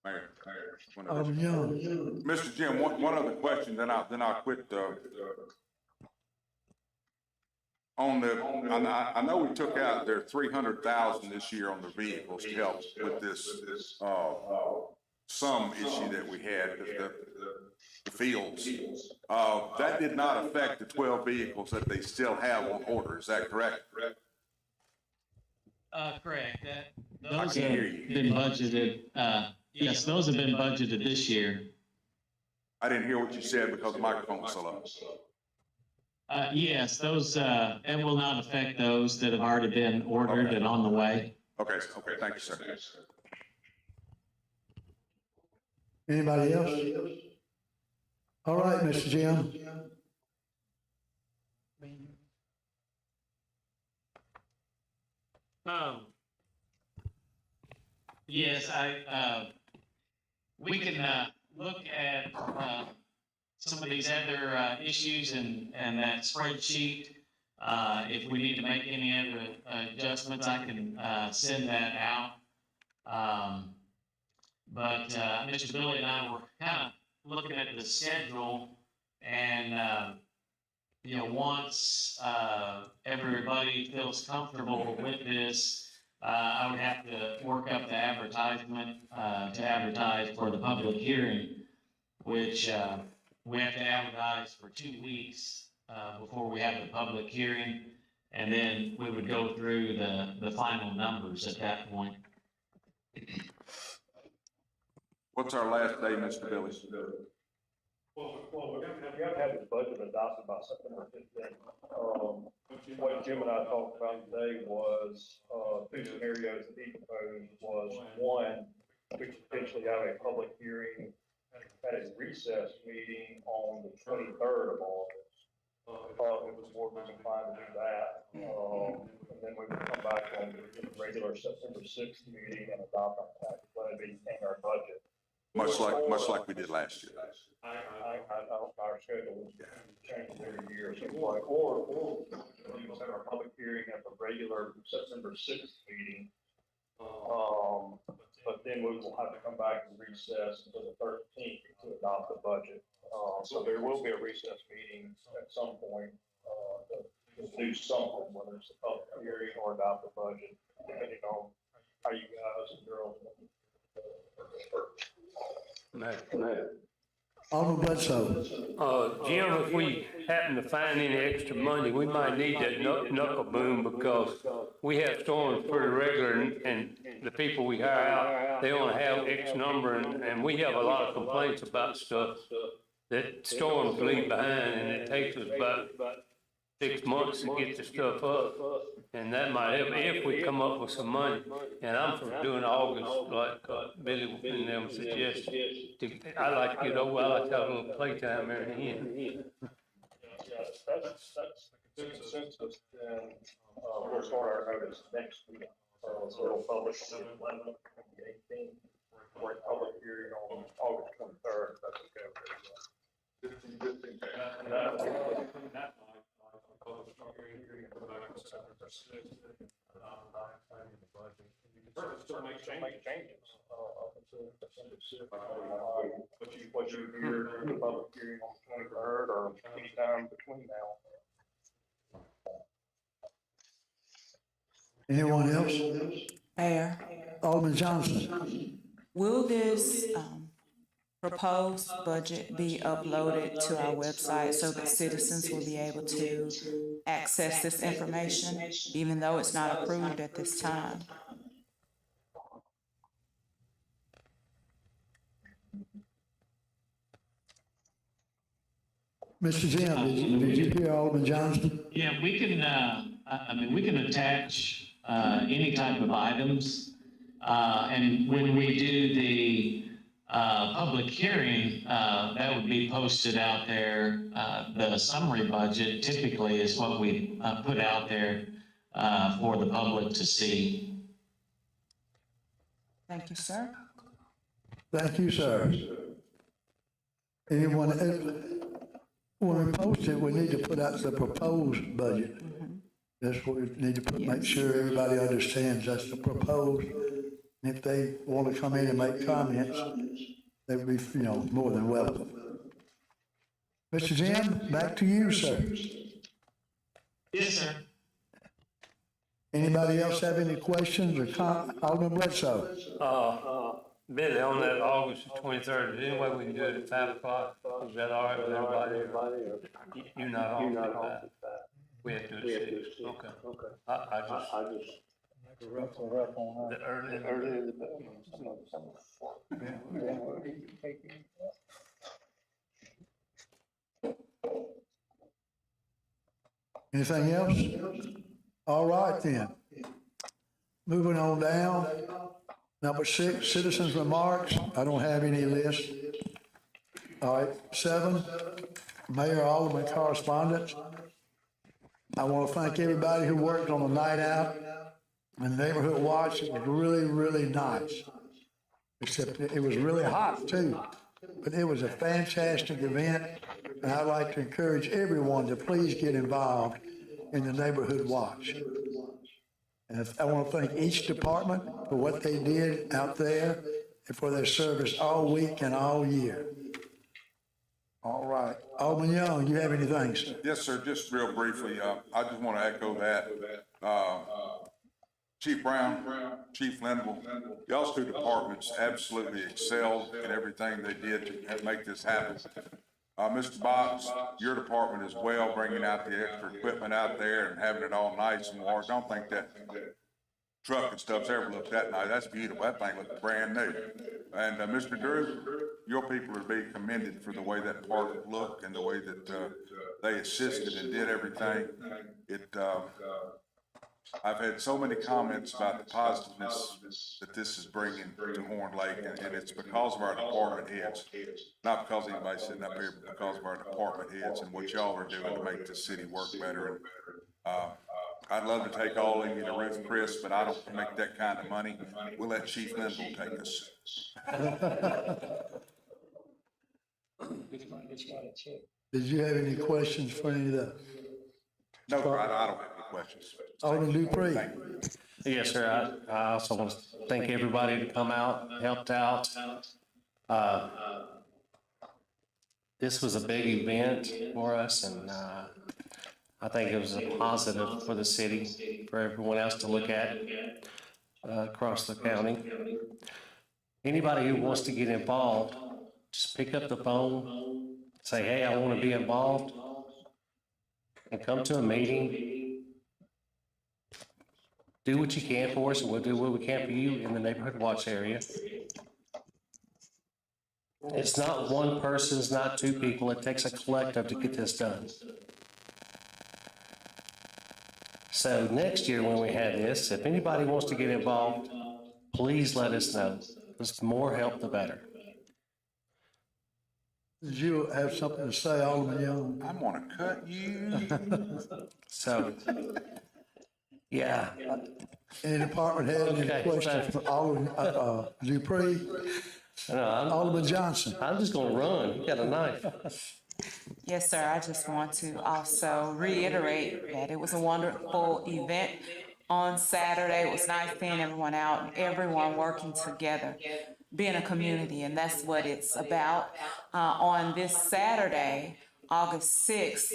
Mayor, Young. Mr. Jim, one other question, then I'll quit. I know we took out their $300,000 this year on the vehicles to help with this some issue that we had, the fields. That did not affect the 12 vehicles that they still have on order, is that correct? Correct. I Those can't have hear you. been budgeted, yes, those have been budgeted this year. I didn't hear what you said because the microphone was so low. Yes, those, it will not affect those that have already been ordered and on the way. Okay, thank you, sir. Anybody else? All right, Mr. Jim. Yes, we can, look at, some of these other, issues and that spreadsheet. If we need to make any other adjustments, I can, send that out. But Mr. Billy and I were kind of looking at the schedule and, you know, once, everybody feels comfortable with this, I would have to work up the advertisement, to advertise for the public hearing, which, we have to advertise for 2 weeks, before we have the public hearing. And then we would go through the final numbers at that point. What's our last day, Mr. Billy? Well, we have to have the budget adopted by September 15th. What Jim and I talked about today was, two scenarios that he proposed was, one, we could potentially have a public hearing at a recess meeting on the 23rd of August. It was more than fine to do that. And then we would come back on the regular September 6th meeting and adopt our tax levy and our budget. Much like we did last year. Our schedule changes every year, so like, or we will have our public hearing at the regular September 6th meeting. But then we will have to come back and recess until the 13th to adopt the budget. So there will be a recess meeting at some point, to do something, whether it's a public hearing or adopt the budget, depending on how you guys and girls. Alderman Bledsoe. Jim, if we happen to find any extra money, we might need that knuckle boom because we have storms pretty regular and the people we hire out, they only have X number and we have a lot of complaints about stuff that storms leave behind and it takes us about 6 months to get the stuff up. And that might help if we come up with some money. And I'm for doing August, like Billy and them suggested. I like to get over, I like to have a little playtime there in the end. That's the consensus, and, we'll start our notice next week. So it'll publish on the 11th, on the 18th, for a public hearing on August 23rd, that's okay with everybody. Still make changes, up until December 6th. What you hear in the public hearing on the 23rd or anytime between now. Anyone else? Mayor, Alderman Johnson. will this proposed budget be uploaded to our website so that citizens will be able to access this information, even though it's not approved at this time? Mr. Jim, did you hear Alderman Johnson? Yeah, we can, I mean, we can attach, any type of items. And when we do the, public hearing, that would be posted out there. The summary budget typically is what we, put out there, for the public to see. Thank you, sir. Thank you, sir. Anyone else? When we post it, we need to put out the proposed budget. That's what we need to put, make sure everybody understands that's the proposed. And if they want to come in and make comments, they would be, more than welcome. Mr. Jim, back to you, sir. Yes, sir. Anybody else have any questions or comments? Alderman Bledsoe. Billy, on that August 23rd, is there any way we can do it at 5 o'clock? Is that all right with everybody? You're not on at 5? We have to do it at 6, okay. I just. The early. Anything else? All right then. Moving on down. Number 6, citizens' remarks. I don't have any list. All right, 7, mayor, alderman correspondence. I want to thank everybody who worked on the night out and the neighborhood watch. It was really, really nice. Except it was really hot too. But it was a fantastic event, and I'd like to encourage everyone to please get involved in the neighborhood watch. And I want to thank each department for what they did out there and for their service all week and all year. All right. Alderman Young, you have anything, sir? Yes, sir, just real briefly, I just want to echo that. Chief Brown, Chief Linville, y'all's two departments absolutely excelled in everything they did to make this happen. Mr. Botts, your department as well, bringing out the extra equipment out there and having it all nice and large. I don't think that truck and stuff's ever looked that nice. That's beautiful. That thing looks brand new. And Mr. Drew, your people are being commended for the way that park looked and the way that they assisted and did everything. I've had so many comments about the positiveness that this is bringing to Horn Lake, and it's because of our department heads. Not because anybody's sitting up here, but because of our department heads and what y'all are doing to make the city work better. And I'd love to take all of you to Ruth Chris, but I don't make that kind of money. We'll let Chief Linville take us. Did you have any questions for any of the? No, I don't have any questions. Alderman Dupree. Yes, sir. I also want to thank everybody that come out, helped out. This was a big event for us, and I think it was a positive for the city, for everyone else to look at across the county. Anybody who wants to get involved, just pick up the phone, say, hey, I want to be involved, and come to a meeting. Do what you can for us, and we'll do what we can for you in the neighborhood watch area. It's not one person, it's not two people. It takes a collective to get this done. So next year when we have this, if anybody wants to get involved, please let us know. The more help, the better. Did you have something to say, Alderman Young? I'm gonna cut you. So, yeah. Any department head, any questions for Alderman Dupree? Alderman Johnson. I'm just gonna run. You got a knife. Yes, sir. I just want to also reiterate that it was a wonderful event on Saturday. It was nice seeing everyone out and everyone working together, being a community, and that's what it's about. On this Saturday, August 6th,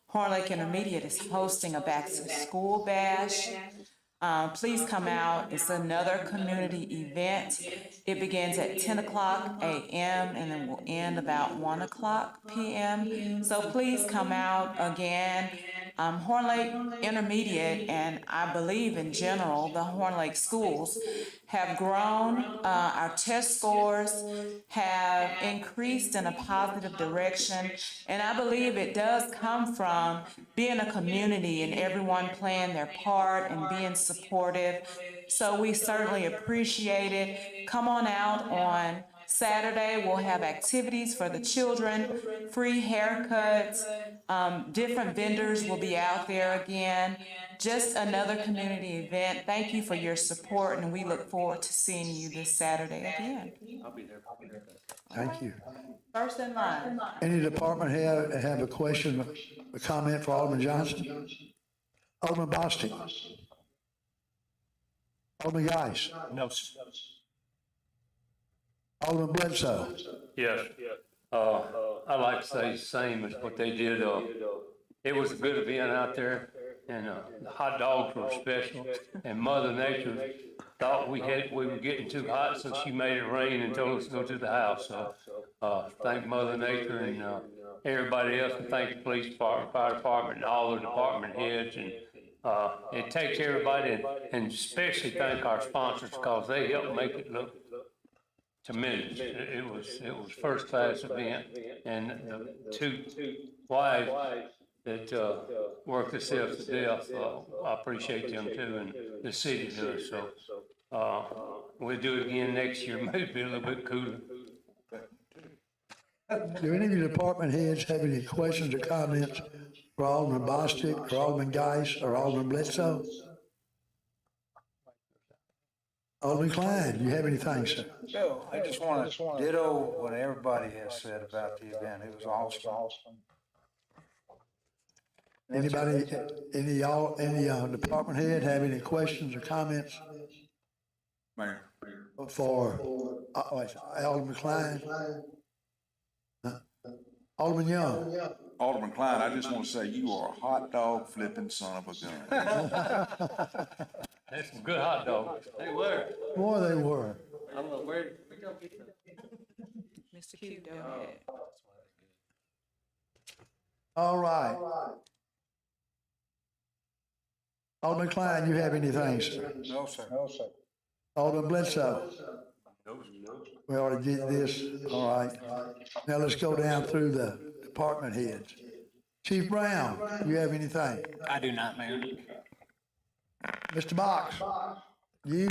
Horn Lake Intermediate is hosting a back-to-school bash. Please come out. It's another community event. It begins at 10 o'clock a.m. and then will end about 1 o'clock p.m. So please come out again. Horn Lake Intermediate, and I believe in general, the Horn Lake schools have grown. Our test scores have increased in a positive direction, and I believe it does come from being a community and everyone playing their part and being supportive. So we certainly appreciate it. Come on out on Saturday. We'll have activities for the children, free haircuts, different vendors will be out there again. Just another community event. Thank you for your support, and we look forward to seeing you this Saturday again. I'll be there. Thank you. First in line. Any department head have a question, a comment for Alderman Johnson? Alderman Bostic. Alderman Geis. No, sir. Alderman Bledsoe. Yes. I'd like to say the same as what they did. It was a good event out there, and the hot dogs were special, and Mother Nature thought we were getting too hot, so she made it rain and told us to go to the house. So, thank Mother Nature and, everybody else, and thank the police department, fire department, and all the department heads. And, it takes everybody, and especially thank our sponsors, because they helped make it look tremendous. It was first class event, and the two wives that worked themselves to death, I appreciate them too, and the city does. So we'll do it again next year, maybe a little bit cooler. Do any of your department heads have any questions or comments for Alderman Bostic, or Alderman Geis, or Alderman Bledsoe? Alderman Klein, you have anything, sir? No, I just want to ditto what everybody has said about the event. It was awesome. Anybody, any department head have any questions or comments Mayor. for Alderman Klein? Alderman Young? Alderman Klein, I just want to say you are a hot dog flipping son of a gun. That's some good hot dogs. They were. Boy, they were. I don't know where y'all get them. Mr. Q, go ahead. All right. Alderman Klein, you have anything, sir? No, sir. Alderman Bledsoe? We already did this, all right. Now let's go down through the department heads. Chief Brown, you have anything? I do not, Mayor. Mr. Box, you?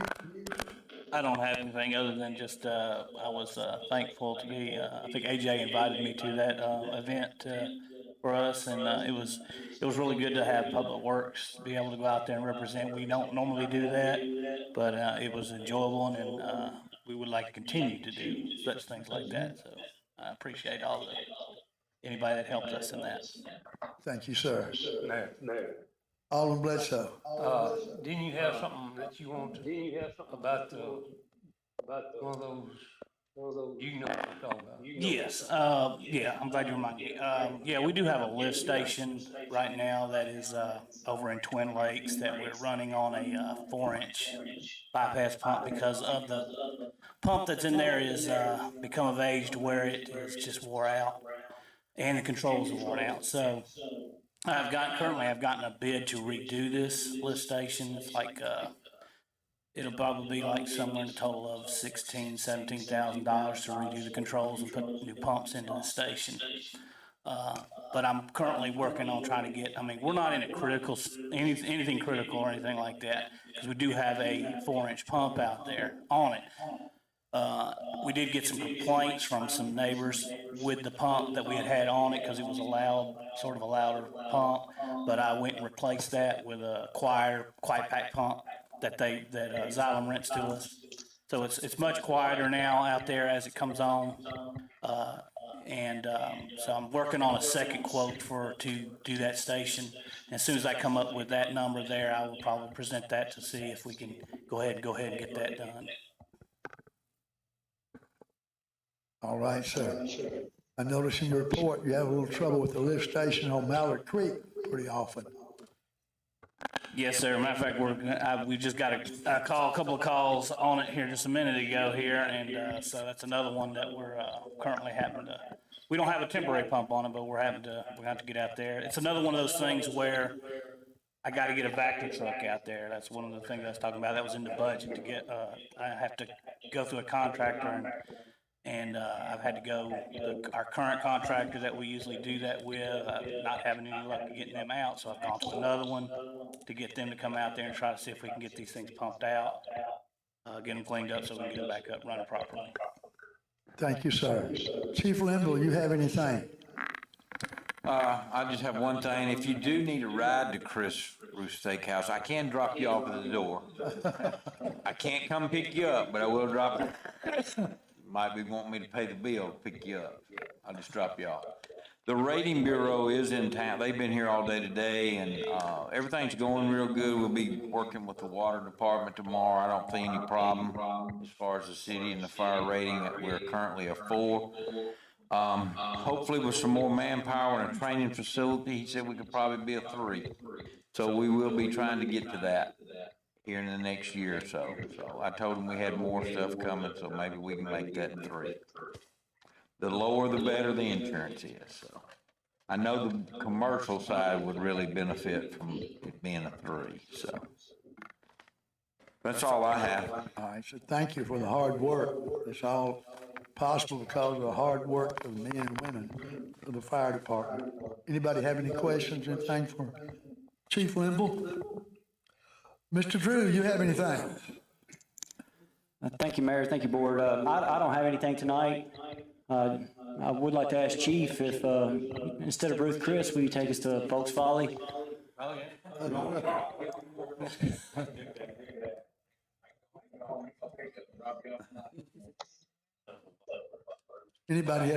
I don't have anything other than just, I was thankful to be, I think AJ invited me to that event for us, and it was really good to have Public Works be able to go out there and represent. We don't normally do that, but it was enjoyable, and we would like to continue to do such things like that. So I appreciate anybody that helped us in that. Thank you, sir. Mayor. Alderman Bledsoe. Didn't you have something that you want to, about one of those, you know what I'm talking about? Yes, yeah, I'm glad you reminded me. Yeah, we do have a lift station right now that is over in Twin Lakes that we're running on a 4-inch bypass pump because of the pump that's in there is become of age to where it is just wore out and the controls are worn out. So I've gotten a bid to redo this lift station. It's like it'll probably be like somewhere in the total of $17,000 to redo the controls and put new pumps into the station. But I'm currently working on trying to get, we're not in a critical, anything critical or anything like that, because we do have a 4-inch pump out there on it. We did get some complaints from some neighbors with the pump that we had on it because it was sort of a louder pump, but I went and replaced that with a quiet pack pump that Xylem rents to us. So it's much quieter now out there as it comes on. So I'm working on a second quote to do that station. As soon as I come up with that number there, I will probably present that to see if we can go ahead and get that done. All right, sir. I noticed in your report you have a little trouble with the lift station on Mallard Creek pretty often. Yes, sir. Matter of fact, we just got a couple of calls on it here just a minute ago here, and so that's another one that we're currently having to. We don't have a temporary pump on it, but we're going to have to get out there. It's another one of those things where I got to get a vacuum truck out there. That's one of the things I was talking about. That was in the budget to get. I have to go through a contractor and I've had to go, our current contractor that we usually do that with, not having any luck getting them out, so I've gone to another one to get them to come out there and try to see if we can get these things pumped out, get them cleaned up so we can get them back up running properly. Thank you, sir. Chief Linville, you have anything? I just have one thing. If you do need a ride to Chris Ruth Steakhouse, I can drop you off at the door. I can't come pick you up, but I will drop you. Might be wanting me to pay the bill to pick you up. I'll just drop you off. The rating bureau is in town. They've been here all day today, and everything's going real good. We'll be working with the water department tomorrow. I don't see any problem as far as the city and the fire rating. We're currently a 4. Hopefully with some more manpower and a training facility, he said we could probably be a 3. So we will be trying to get to that. here in the next year or so. So I told him we had more stuff coming, so maybe we can make that 3. The lower the better the insurance is, so. I know the commercial side would really benefit from it being a 3, so. That's all I have. All right, so thank you for the hard work. It's all possible because of the hard work of men and women of the fire department. Anybody have any questions, anything for Chief Limble? Mr. Drew, you have anything? Thank you, Mayor. Thank you, Board. I don't have anything tonight. I would like to ask Chief if, instead of Ruth Chris, will you take us to Folks Folly? Oh, yeah. Anybody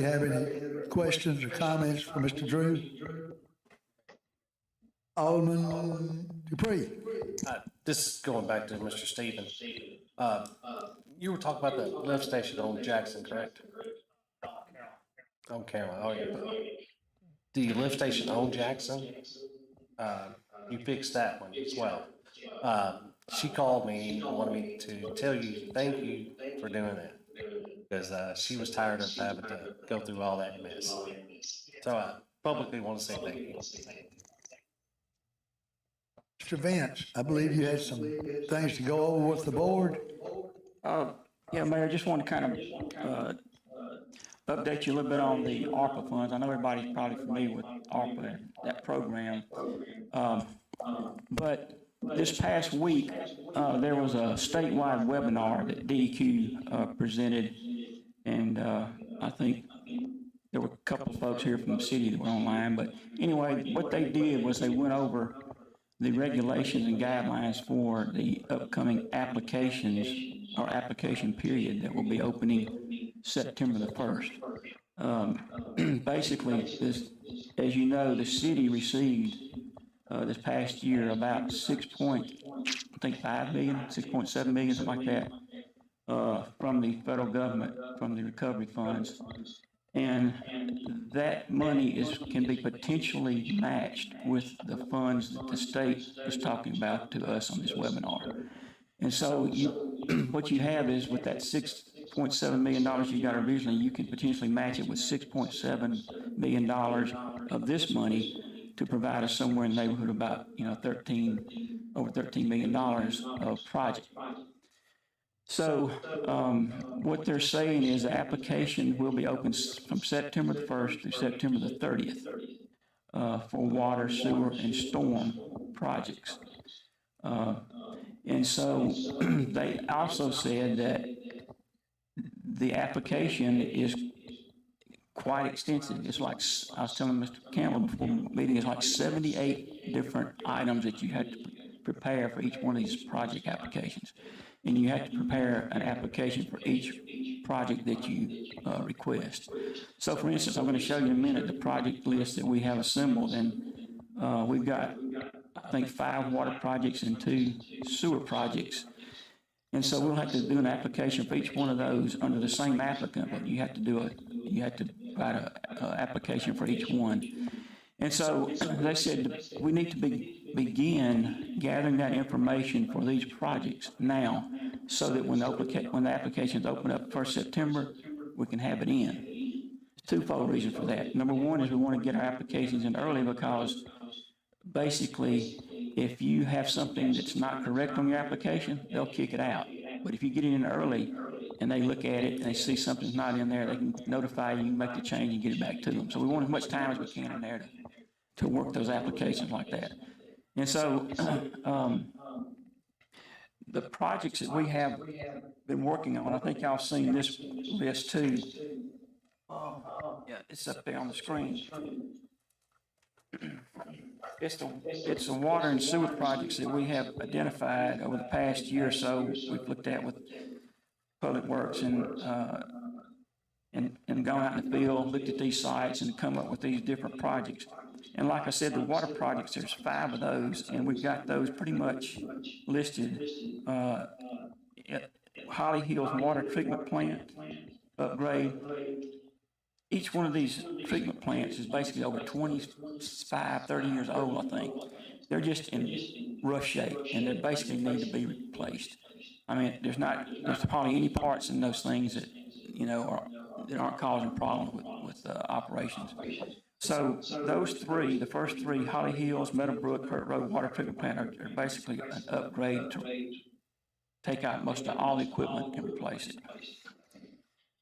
have any questions or comments for Mr. Drew? Alderman Dupree. This is going back to Mr. Stevens. You were talking about the lift station on Jackson, correct? On Cameron, oh yeah. The lift station on Jackson, you fixed that one as well. She called me, wanted me to tell you, thank you for doing that. Because she was tired of having to go through all that mess. So I publicly want to say thank you. Mr. Vance, I believe you had some things to go over with the board. Yeah, Mayor, I just want to kind of update you a little bit on the ARPA funds. I know everybody's probably familiar with ARPA, that program. But this past week, there was a statewide webinar that DEQ presented, and I think there were a couple of folks here from the city that were online. But anyway, what they did was they went over the regulations and guidelines for the upcoming applications or application period that will be opening September the 1st. Basically, as you know, the city received this past year about 6.5 million, 6.7 million, something like that, from the federal government, from the recovery funds. And that money can be potentially matched with the funds that the state is talking about to us on this webinar. And so what you have is with that $6.7 million you got originally, you can potentially match it with $6.7 million of this money to provide us somewhere in the neighborhood of about, over $13 million of project. So what they're saying is the application will be open from September the 1st through September the 30th for water, sewer, and storm projects. And so they also said that the application is quite extensive. It's like, I was telling Mr. Campbell before the meeting, it's like 78 different items that you had to prepare for each one of these project applications. And you have to prepare an application for each project that you request. So for instance, I'm going to show you in a minute the project list that we have assembled, and we've got, I think, 5 water projects and 2 sewer projects. And so we'll have to do an application for each one of those under the same applicant, but you have to provide an application for each one. And so they said we need to begin gathering that information for these projects now, so that when the applications open up 1st September, we can have it in. Twofold reason for that. Number one is we want to get our applications in early, because basically, if you have something that's not correct on your application, they'll kick it out. But if you get it in early and they look at it and they see something's not in there, they can notify you, make the change, and get it back to them. So we want as much time as we can in there to work those applications like that. And so the projects that we have been working on, I think y'all seen this list too. Yeah, it's up there on the screen. It's the water and sewer projects that we have identified over the past year or so. We've looked at with Public Works and gone out in the field, looked at these sites, and come up with these different projects. And like I said, the water projects, there's 5 of those, and we've got those pretty much listed. Holly Hills Water Treatment Plant upgrade, each one of these treatment plants is basically over 25, 30 years old, I think. They're just in rough shape, and they basically need to be replaced. I mean, there's probably any parts in those things that, that aren't causing problems with operations. So those three, the first three, Holly Hills, Meadowbrook, Hurt Road Water Treatment Plant, are basically an upgrade to take out most of all the equipment and replace it.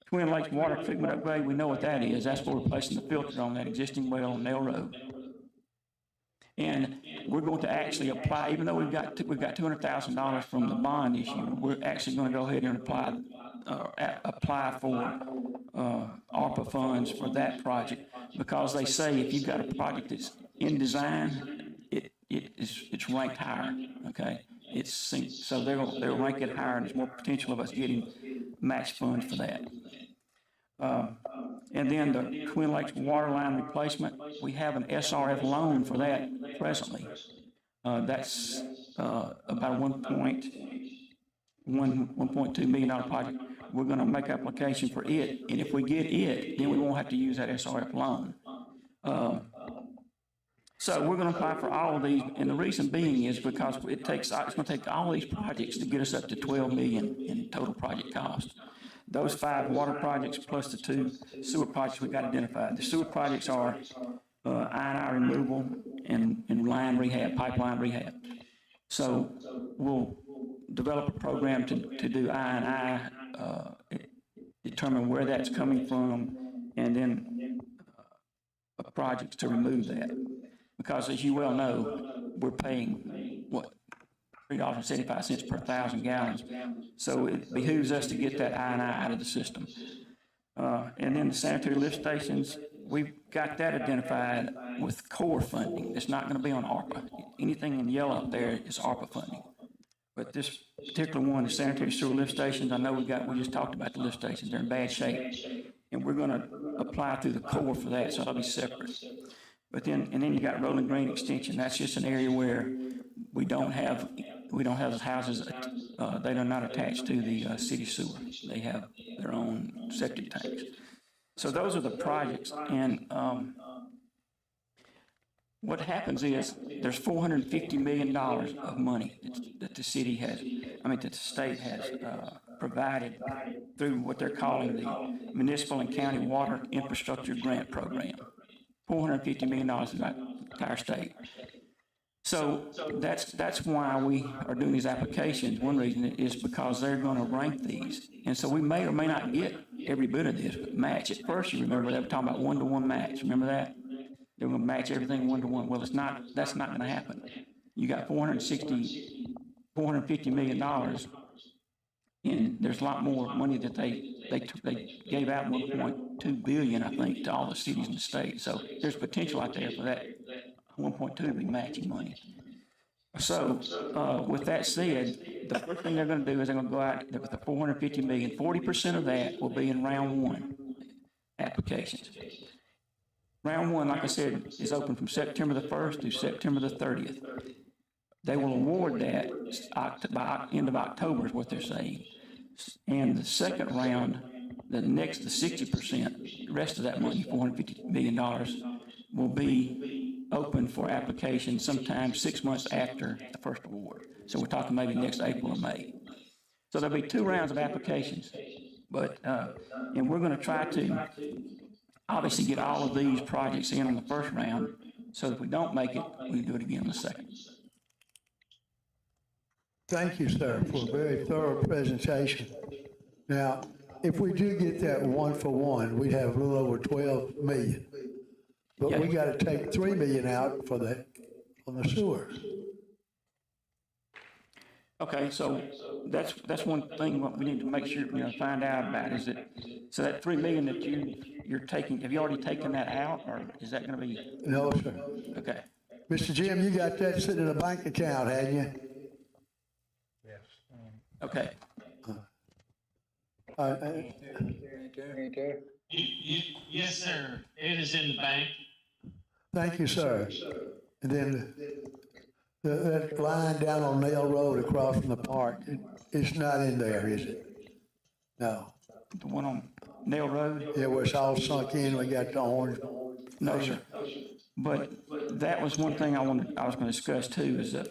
Twin Lakes Water Treatment Upgrade, we know what that is. That's for replacing the filter on that existing well on Nail Road. And we're going to actually apply, even though we've got $200,000 from the bond issue, we're actually going to go ahead and apply for ARPA funds for that project, because they say if you've got a project that's in design, it's ranked higher. Okay, so they'll rank it higher, and there's more potential of us getting match funds for that. And then the Twin Lakes water line replacement, we have an SRF loan for that presently. That's about a $1.2 million project. We're going to make application for it, and if we get it, then we won't have to use that SRF loan. So we're going to apply for all of these, and the reason being is because it's going to take all these projects to get us up to $12 million in total project cost. Those 5 water projects plus the 2 sewer projects we've got identified. The sewer projects are I&I removal and line rehab, pipeline rehab. So we'll develop a program to do I&I, determine where that's coming from, and then projects to remove that. Because as you well know, we're paying, what, $3.75 per 1,000 gallons. So it behooves us to get that I&I out of the system. And then the sanitary lift stations, we've got that identified with core funding. It's not going to be on ARPA. Anything in yellow up there is ARPA funding. But this particular one, the sanitary sewer lift stations, I know we just talked about the lift stations. They're in bad shape. And we're going to apply through the core for that, so it'll be separate. But then you got Rolling Green Extension. That's just an area where we don't have those houses. They are not attached to the city sewer. They have their own septic tanks. So those are the projects. And what happens is there's $450 million of money that the city has, that the state has provided through what they're calling the Municipal and County Water Infrastructure Grant Program. $450 million in the entire state. So that's why we are doing these applications. One reason is because they're going to rank these. And so we may or may not get every bit of this match. At first, you remember they were talking about one-to-one match. Remember that? They were going to match everything one-to-one. Well, that's not going to happen. You got $450 million, and there's a lot more money that they gave out, $1.2 billion, I think, to all the cities in the state. So there's potential out there for that 1.2 to be matching money. So with that said, the first thing they're going to do is they're going to go out with the $450 million. 40% of that will be in round 1 applications. Round 1, like I said, is open from September the 1st to September the 30th. They will award that by end of October is what they're saying. And the second round, the 60%, the rest of that money, $450 million, will be open for application sometime 6 months after the first award. So we're talking maybe next April or May. So there'll be 2 rounds of applications, but and we're going to try to obviously get all of these projects in on the first round, so that if we don't make it, we do it again in the second. Thank you, sir, for a very thorough presentation. Now, if we do get that 1-for-1, we'd have a little over 12 million. But we got to take 3 million out on the sewer. Okay, so that's one thing what we need to make sure, find out about is that, so that 3 million that you're taking, have you already taken that out, or is that going to be? No, sir. Okay. Mr. Jim, you got that sitting in a bank account, hadn't you? Yes. Okay. Yes, sir. It is in the bank. Thank you, sir. And then that line down on Nail Road across from the park, it's not in there, is it? No. The one on Nail Road? Yeah, where it's all sunk in, we got the orange. No, sir. But that was one thing I was gonna discuss too, is that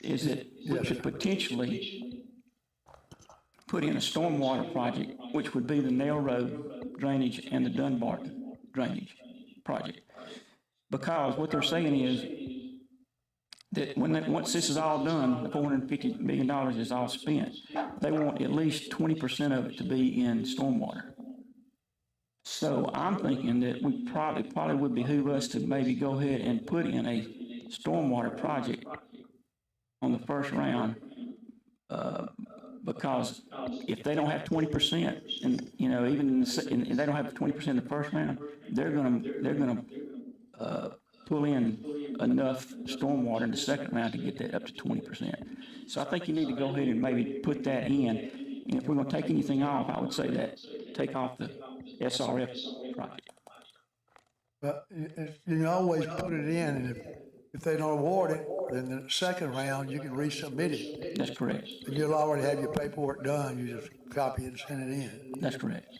we could potentially put in a stormwater project, which would be the Nail Road drainage and the Dunbarton drainage project. Because what they're saying is that once this is all done, the $450 million is all spent, they want at least 20% of it to be in stormwater. So I'm thinking that we probably would behoove us to maybe go ahead and put in a stormwater project on the first round, because if they don't have 20%, and even and they don't have 20% in the first round, they're gonna pull in enough stormwater in the second round to get that up to 20%. So I think you need to go ahead and maybe put that in. And if we're gonna take anything off, I would say that take off the SRF project. But you can always put it in, and if they don't award it, then the second round, you can resubmit it. That's correct. And you'll already have your paperwork done, you just copy it and send it in. That's correct.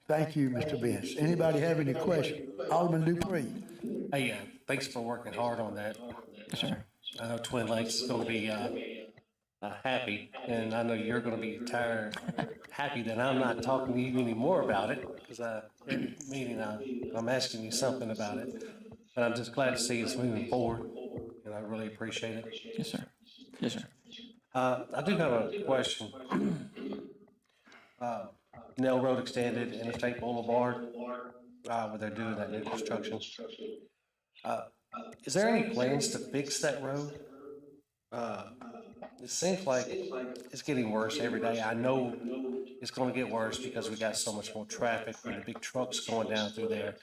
Thank you, Mr. Benz. Anybody have any questions? Alderman Dupree. Hey, thanks for working hard on that. Yes, sir. I know Twin Lakes is gonna be, happy, and I know you're gonna be happy that I'm not talking to you anymore about it, because every meeting I'm asking you something about it. And I'm just glad to see it's moving forward, and I really appreciate it. Yes, sir. Yes, sir. I do have a question. Nell Road extended, Interstate Boulevard, where they're doing that new construction. Is there any plans to fix that road? It seems like it's getting worse every day. I know it's gonna get worse because we got so much more traffic and the big trucks going down through there.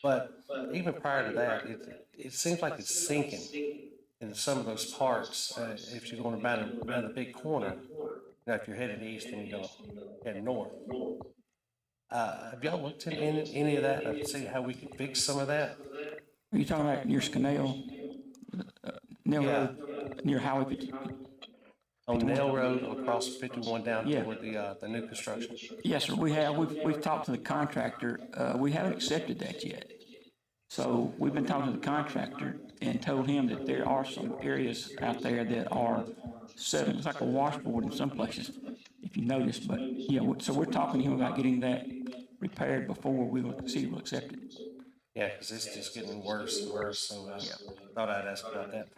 But even prior to that, it seems like it's sinking in some of those parts. If you're going around the big corner, if you're headed east and you're heading north. Have y'all looked at any of that to see how we can fix some of that? Are you talking about near Scanell, Nail Road, near Highway 50? On Nail Road, across 51 down toward the new construction? Yes, sir, we have. We've talked to the contractor. We haven't accepted that yet. So we've been talking to the contractor and told him that there are some areas out there that are settling. It's like a washboard in some places, if you notice. But yeah, so we're talking to him about getting that repaired before we will accept it. Yeah, because it's just getting worse and worse. So I thought I'd ask about that.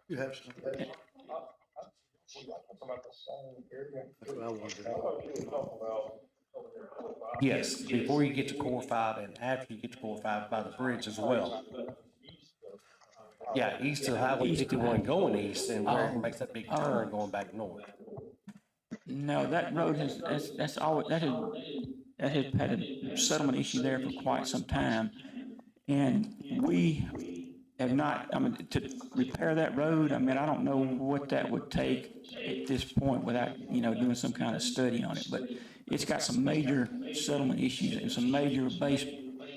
You have something? That's what I wanted to know. Yes, before you get to Core 5 and after you get to Core 5 by the bridge as well. Yeah, east of Highway 51 going east, and where it makes that big turn going back north. No, that road has had a settlement issue there for quite some time. And we have not, to repair that road, I don't know what that would take at this point without, doing some kind of study on it. But it's got some major settlement issues and some major base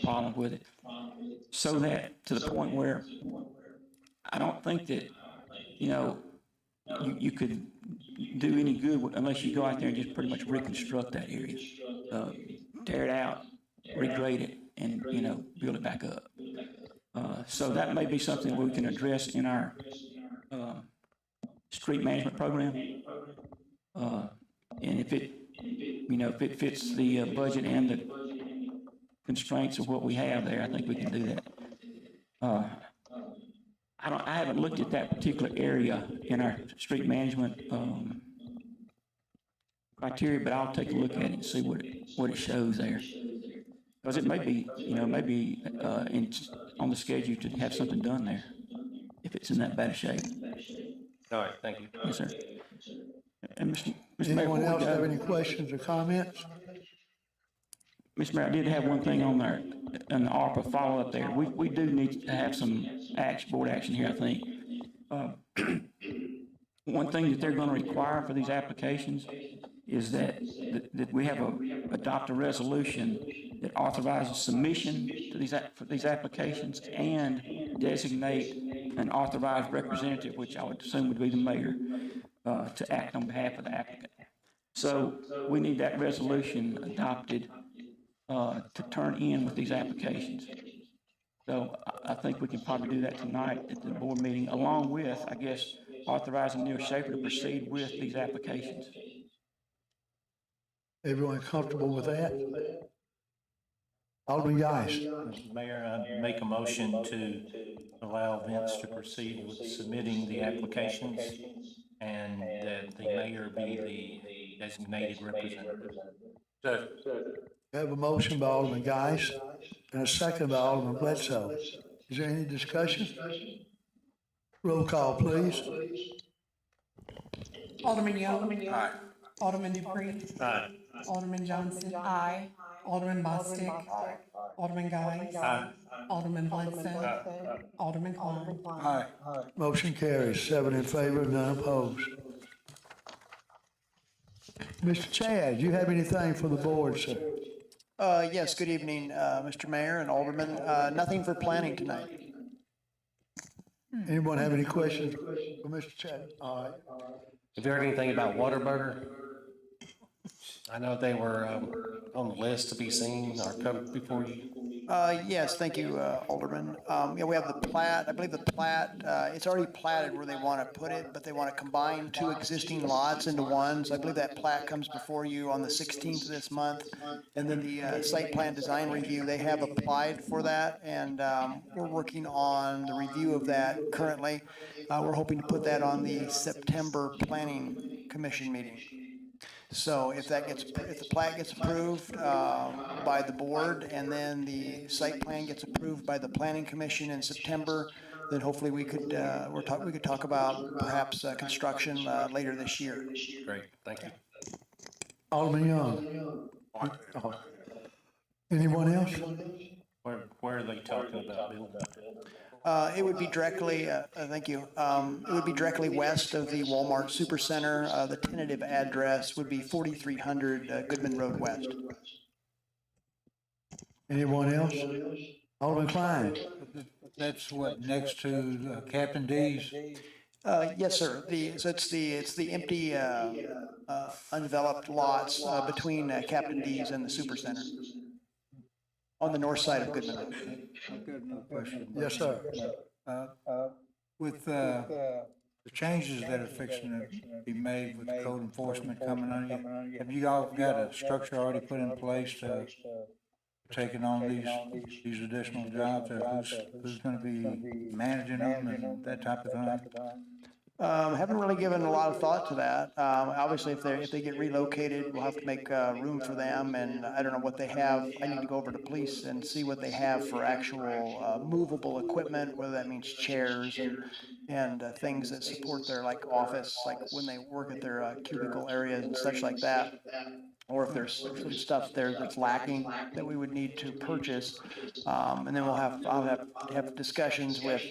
problems with it. So that, to the point where I don't think that, you could do any good unless you go out there and just pretty much reconstruct that area. Tear it out, regrade it, and, build it back up. So that may be something we can address in our street management program. And if it fits the budget and the constraints of what we have there, I think we can do that. I haven't looked at that particular area in our street management criteria, but I'll take a look at it and see what it shows there. Because it may be, on the schedule to have something done there, if it's in that bad a shape. All right, thank you. Yes, sir. And Mr. Mayor, Anyone else have any questions or comments? Mr. Mayor, I did have one thing on there, an ARPA follow-up there. We do need to have some board action here, I think. One thing that they're going to require for these applications is that we have adopt a resolution that authorizes submission to these applications and designate an authorized representative, which I would assume would be the mayor, to act on behalf of the applicant. So we need that resolution adopted to turn in with these applications. So I think we can probably do that tonight at the board meeting, along with, I guess, authorizing Neil Schaefer to proceed with these applications. Everyone comfortable with that? Alderman Geis. Mr. Mayor, I make a motion to allow Vince to proceed with submitting the applications and that the mayor be the designated representative. We have a motion by Alderman Geis and a second by Alderman Bledsoe. Is there any discussion? Roll call, please. Alderman Young. Aye. Alderman Dupree. Aye. Alderman Johnson. Aye. Alderman Bostic. Alderman Guy. Alderman Bledsoe. Alderman Klein. Aye. Motion carries, 7 in favor, none opposed. Mr. Chad, you have anything for the board, sir? Yes, good evening, Mr. Mayor and Alderman. Nothing for planning tonight. Anyone have any questions for Mr. Chad? All right. Have you heard anything about Whataburger? I know they were on the list to be seen or come before you. Yes, thank you, Alderman. Yeah, we have the plat. I believe the plat, it's already platted where they want to put it, but they want to combine 2 existing lots into one. So I believe that plat comes before you on the 16th of this month. And then the site plan design review, they have applied for that, and we're working on the review of that currently. We're hoping to put that on the September Planning Commission meeting. So if the plat gets approved by the board and then the site plan gets approved by the planning commission in September, then hopefully we could talk about perhaps construction later this year. Great, thank you. Alderman Young. Anyone else? Where are they talking about building? It would be directly, thank you. It would be directly west of the Walmart Supercenter. The tentative address would be 4300 Goodman Road West. Anyone else? Alderman Klein. That's what, next to Captain D's? Yes, sir. It's the empty, undeveloped lots between Captain D's and the Supercenter on the north side of Goodman Road. I've got another question. Yes, sir. With the changes that are fixing to be made with the code enforcement coming on you, have you all got a structure already put in place to taking on these additional jobs, or who's going to be managing them and that type of thing? Haven't really given a lot of thought to that. Obviously, if they get relocated, we'll have to make room for them, and I don't know what they have. I need to go over to police and see what they have for actual movable equipment, whether that means chairs and things that support their office, like when they work at their cubicle areas and such like that. Or if there's some stuff there that's lacking that we would need to purchase. And then I'll have discussions with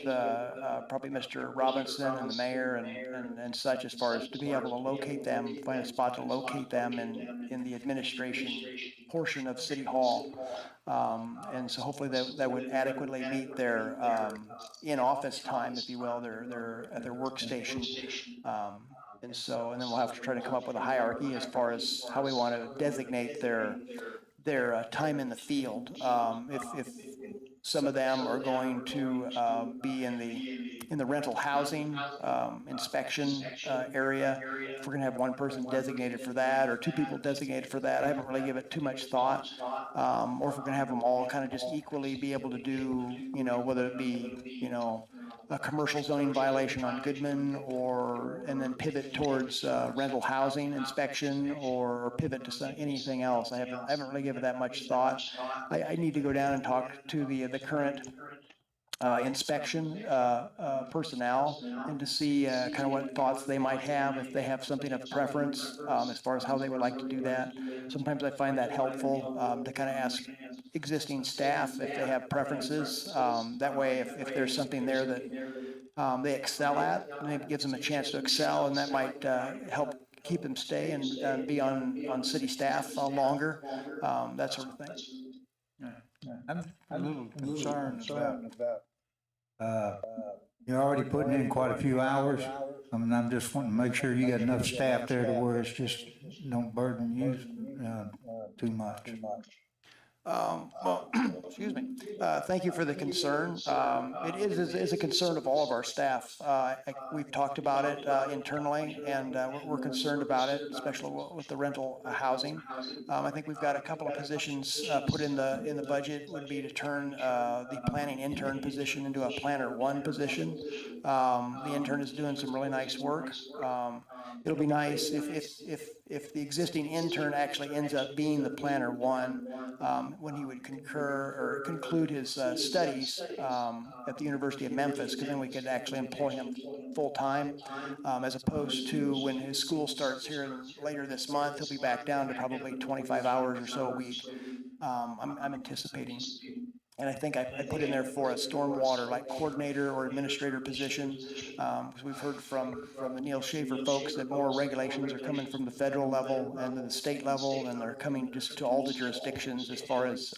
probably Mr. Robinson and the mayor and such, as far as to be able to locate them, find a spot to locate them in the administration portion of City Hall. And so hopefully that would adequately meet their in-office time, if you will, at their workstation. And then we'll have to try to come up with a hierarchy as far as how we want to designate their time in the field. If some of them are going to be in the rental housing inspection area, if we're going to have one person designated for that or 2 people designated for that, I haven't really given it too much thought. Or if we're going to have them all kind of just equally be able to do, whether it be, a commercial zoning violation on Goodman, and then pivot towards rental housing inspection, or pivot to anything else. I haven't really given that much thought. I need to go down and talk to the current inspection personnel and to see kind of what thoughts they might have, if they have something of preference as far as how they would like to do that. Sometimes I find that helpful to kind of ask existing staff if they have preferences. That way, if there's something there that they excel at, maybe gives them a chance to excel, and that might help keep them stay and be on city staff longer, that sort of thing. I'm a little concerned about, you're already putting in quite a few hours I mean, I'm just wanting to make sure you got enough staff there to where it's just, don't burden you, too much. Well, excuse me. Thank you for the concern. It is a concern of all of our staff. We've talked about it internally, and we're concerned about it, especially with the rental housing. I think we've got a couple of positions put in the budget, would be to turn the planning intern position into a planner one position. The intern is doing some really nice work. It'll be nice if the existing intern actually ends up being the planner one, when he would conclude his studies at the University of Memphis, because then we could actually employ him full-time, as opposed to when his school starts here later this month, he'll be back down to probably 25 hours or so a week. I'm anticipating. And I think I put in there for a stormwater, like coordinator or administrator position, because we've heard from the Neil Schaefer folks that more regulations are coming from the federal level and the state level, and they're coming just to all the jurisdictions as far as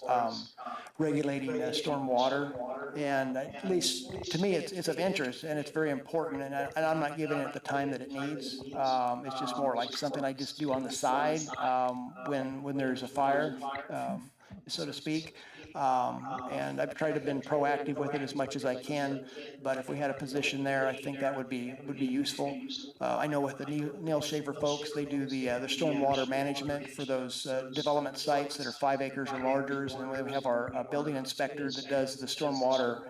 regulating stormwater. And at least to me, it's of interest and it's very important, and I'm not giving it the time that it needs. It's just more like something I just do on the side when there's a fire, so to speak. And I've tried to been proactive with it as much as I can, but if we had a position there, I think that would be useful. I know with the Neil Schaefer folks, they do the stormwater management for those development sites that are 5 acres or larger, and we have our building inspector that does the stormwater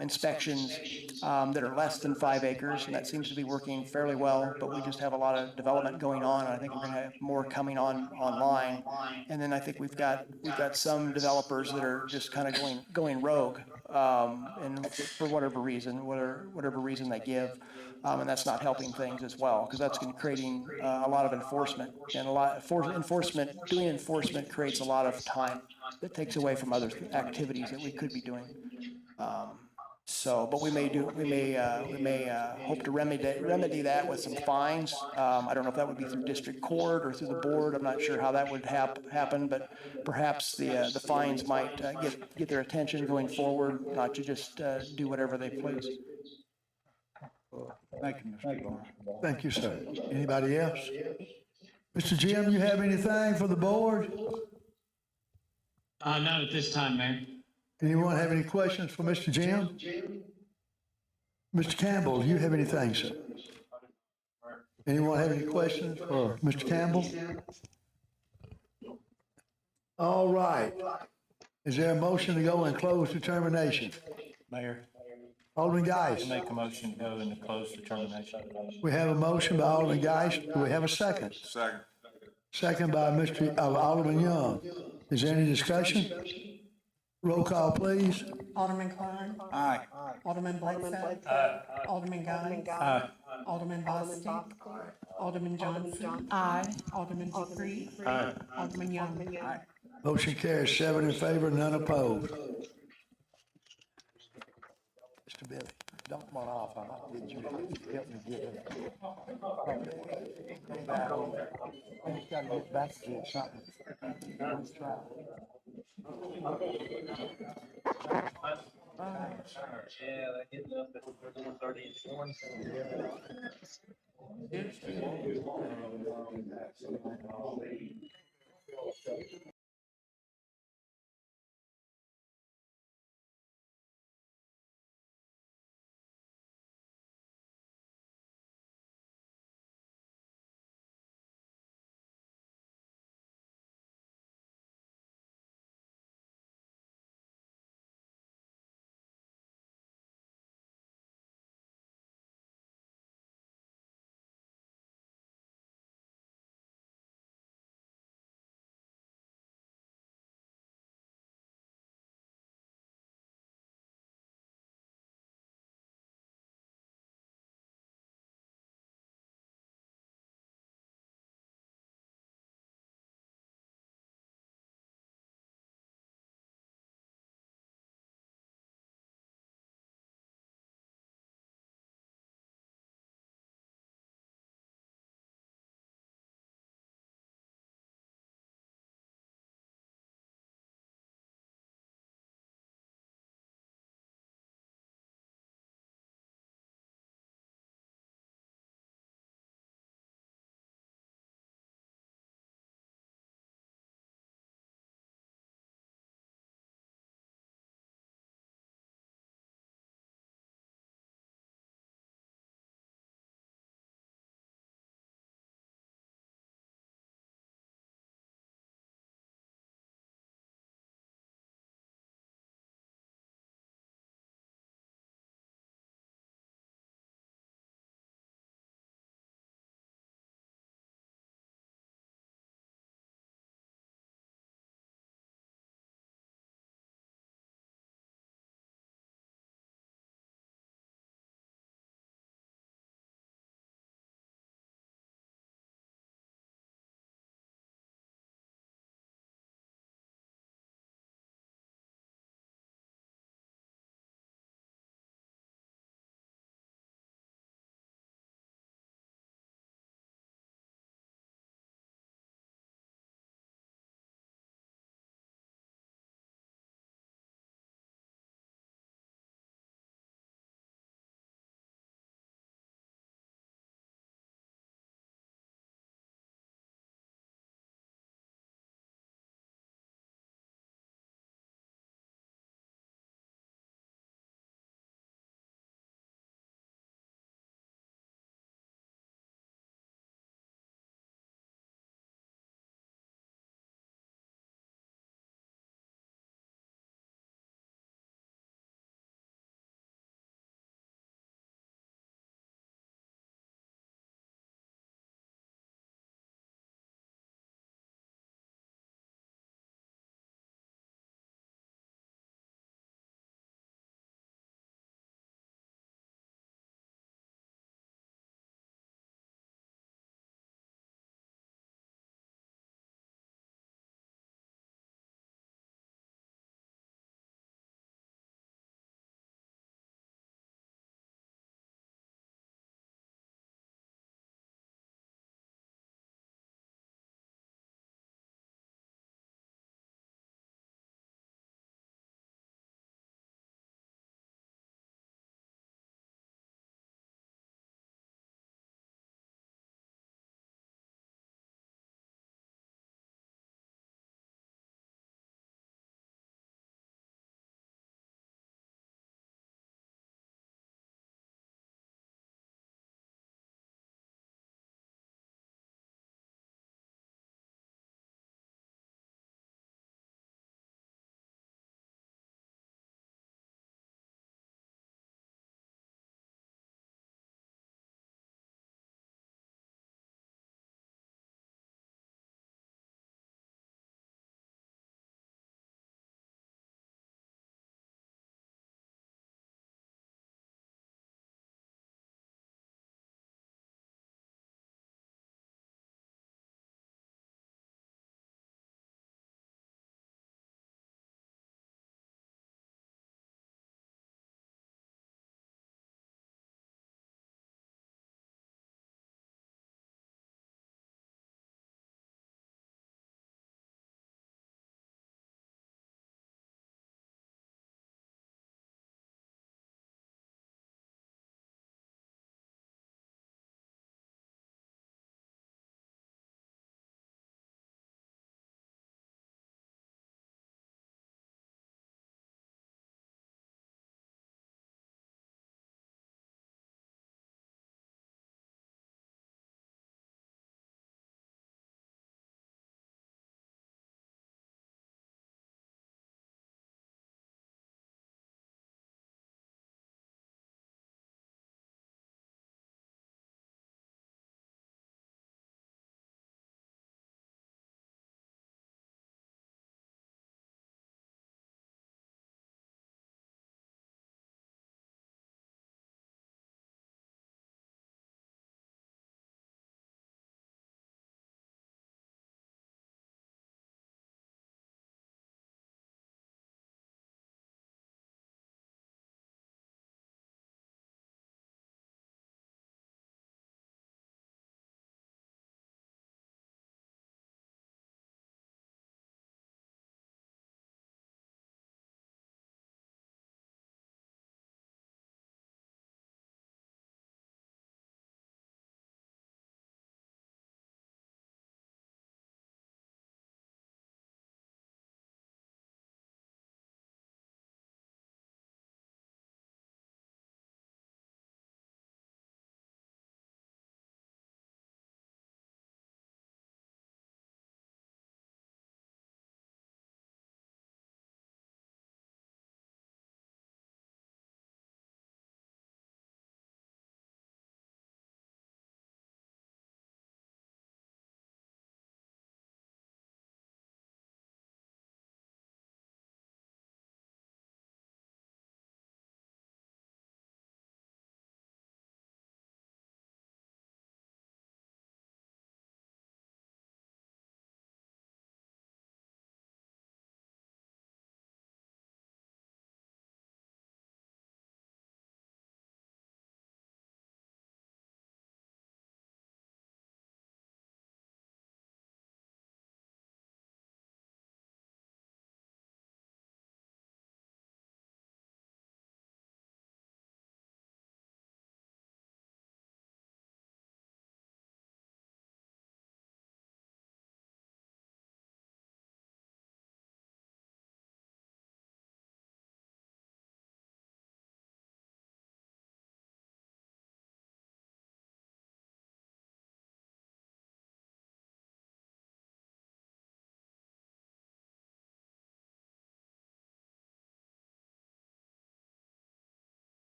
inspections that are less than 5 acres, and that seems to be working fairly well, but we just have a lot of development going on, and I think we're going to have more coming online. And then I think we've got some developers that are just kind of going rogue, and for whatever reason they give, and that's not helping things as well, because that's creating a lot of enforcement, and doing enforcement creates a lot of time that takes away from other activities that we could be doing. But we may hope to remedy that with some fines. I don't know if that would be through district court or through the board. I'm not sure how that would happen, but perhaps the fines might get their attention going forward, not to just do whatever they please. Thank you, Mr. Barnes. Thank you, sir. Anybody else? Mr. Jim, you have anything for the board? Not at this time, Mayor. Anyone have any questions for Mr. Jim? Mr. Campbell, do you have anything, sir? Anyone have any questions for Mr. Campbell? All right. Is there a motion to go in closed determination? Mayor, Alderman Geis. make a motion to go into closed determination. We have a motion by Alderman Geis. Do we have a second? Second. Second by Alderman Young. Is there any discussion? Roll call, please. Alderman Klein. Aye. Alderman Bledsoe. Alderman Guy. Aye. Alderman Bostic. Alderman Johnson. Aye. Alderman Dupree. Aye. Alderman Young. Motion carries 7 in favor, none opposed. Mr. Billy, don't run off. I might get you to help me get it. I just gotta get back to it, something. Let's try. Yeah, that gets up at 4:30 in the morning.